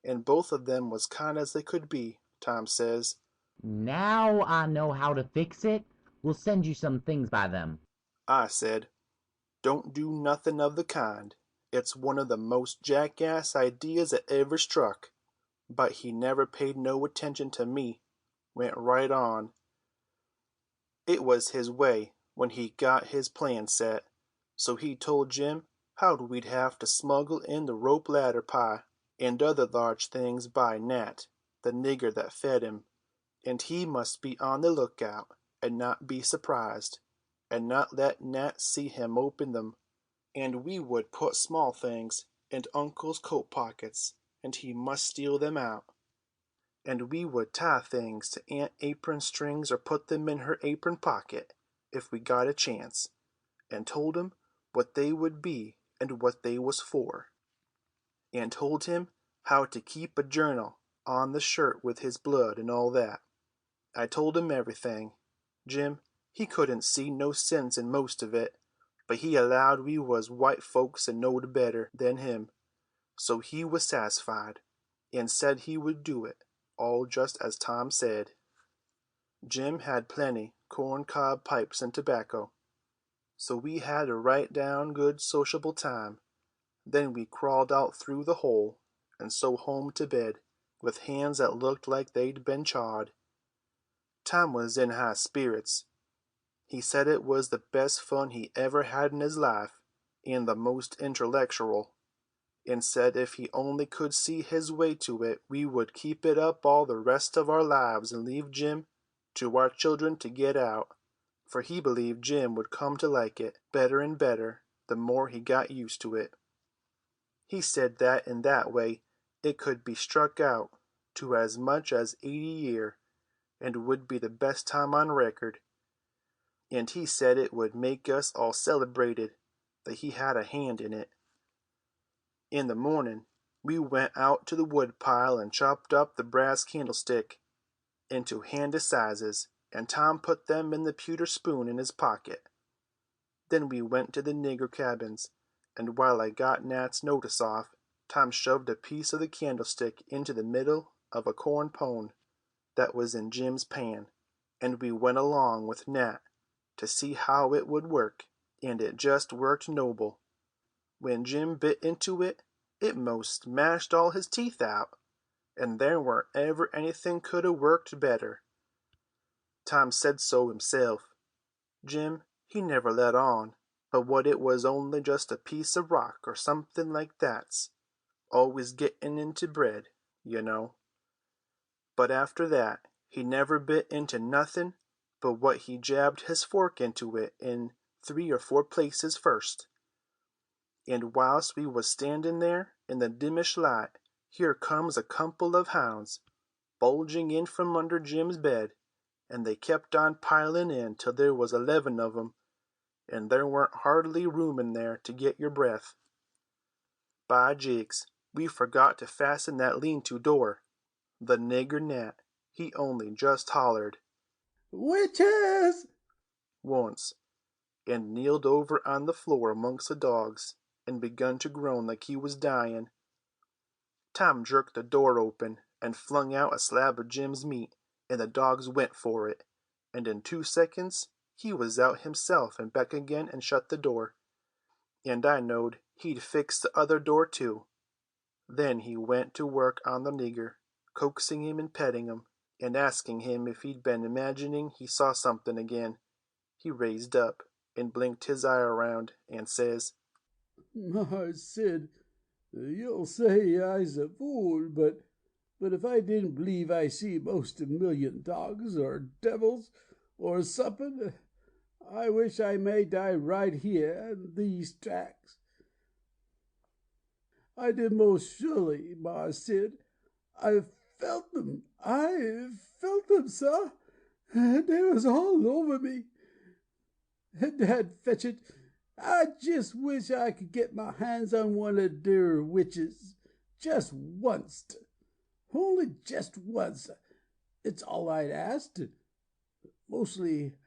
S1: and both of them was kind as they could be, Tom says,
S7: "Now I know how to fix it. We'll send you some things by them."
S1: I said, "Don't do nothing of the kind. It's one of the most jackass ideas that ever struck." But he never paid no attention to me, went right on. It was his way when he got his plan set, so he told Jim how we'd have to smuggle in the rope ladder pie and other large things by Nat, the nigger that fed him, and he must be on the lookout and not be surprised, and not let Nat see him open them, and we would put small things in Uncle's coat pockets, and he must steal them out. And we would tie things to Aunt Apron strings or put them in her apron pocket, if we got a chance, and told him what they would be and what they was for, and told him how to keep a journal on the shirt with his blood and all that. I told him everything. Jim, he couldn't see no sense in most of it, but he allowed we was white folks and knowed better than him, so he was satisfied, and said he would do it, all just as Tom said. Jim had plenty corn-cob pipes and tobacco, so we had a right down good sociable time. Then we crawled out through the hole, and so home to bed, with hands that looked like they'd been chawed. Tom was in high spirits. He said it was the best fun he ever had in his life, and the most intellectual. and said if he only could see his way to it we would keep it up all the rest of our lives and leave Jim to our children to get out, for he believed Jim would come to like it better and better the more he got used to it. He said that in that way it could be struck out to as much as 80 year, and would be the best time on record. And he said it would make us all celebrated that he had a hand in it. In the morning we went out to the wood pile and chopped up the brass candlestick into handy sizes, and Tom put them in the pewter spoon in his pocket. Then we went to the nigger cabins, and while I got Nat's notice off, Tom shoved a piece of the candlestick into the middle of a corn pone that was in Jim's pan, and we went along with Nat to see how it would work, and it just worked noble. When Jim bit into it, it most mashed all his teeth out, and there weren't ever anything could have worked better. Tom said so himself. Jim, he never let on but what it was only just a piece of rock or something like that's always getting into bread, you know. But after that he never bit into nothing but what he jabbed his fork into it in 3 or 4 places first. And whilst we was standing there in the dimmish light, here comes a couple of hounds bulging in from under Jim's bed, and they kept on piling in till there was 11 of 'em, and there weren't hardly room in there to get your breath. By jigs, we forgot to fasten that lean-to door. The nigger Nat, he only just hollered,
S9: "Witches!"
S1: once, and kneeled over on the floor amongst the dogs, and begun to groan like he was dying. Tom jerked the door open and flung out a slab of Jim's meat, and the dogs went for it, and in 2 seconds he was out himself and back again and shut the door, and I knowed he'd fixed the other door too. Then he went to work on the nigger, coaxing him and petting him, and asking him if he'd been imagining he saw something again. He raised up and blinked his eye around and says,
S9: "Mars Sid, you'll say I's a fool, but if I didn't believe I see most 1,000,000 dogs or devils or something, I wish I may die right here in these tracks. I did most surely, Mars Sid. I felt them, sir. They was all over me. Dad fetch it, I just wish I could get my hands on one of der witches, just once. Only just once. It's all I'd asked. Mostly,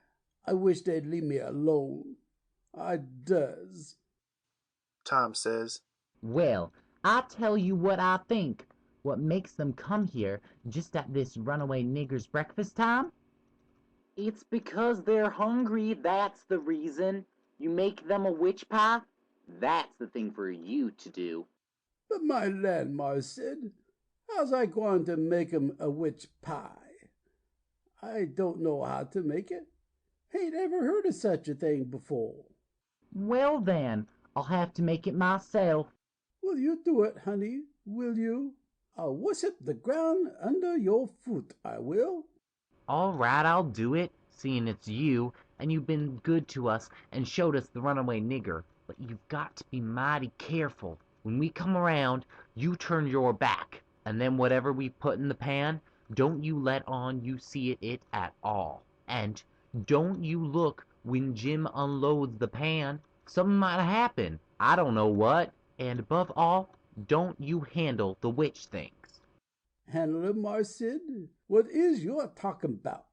S9: I wish they'd leave me alone. I does."
S1: Tom says,
S7: Well, I tell you what I think. What makes them come here just at this runaway nigger's breakfast time? It's because they're hungry, that's the reason. You make them a witch pie? That's the thing for you to do.
S9: "But my land, Mars Sid, how's I going to make 'em a witch pie? I don't know how to make it. Ain't ever heard of such a thing before."
S7: Well then, I'll have to make it myself.
S9: "Will you do it, honey? Will you? I'll worship the ground under your foot, I will."
S7: All right, I'll do it, seeing it's you, and you've been good to us and showed us the runaway nigger. But you've got to be mighty careful. When we come around, you turn your back, and then whatever we put in the pan, don't you let on you see it at all. And don't you look when Jim unloads the pan. Something might happen. I don't know what. And above all, don't you handle the witch things.
S9: "Handle 'em, Mars Sid? What is you talking about?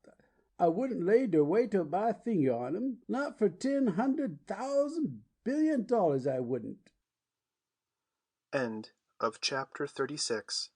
S9: I wouldn't lay der weight of my finger on 'em. Not for $10,000,000,000,000,000, I wouldn't."
S1: End of chapter 36.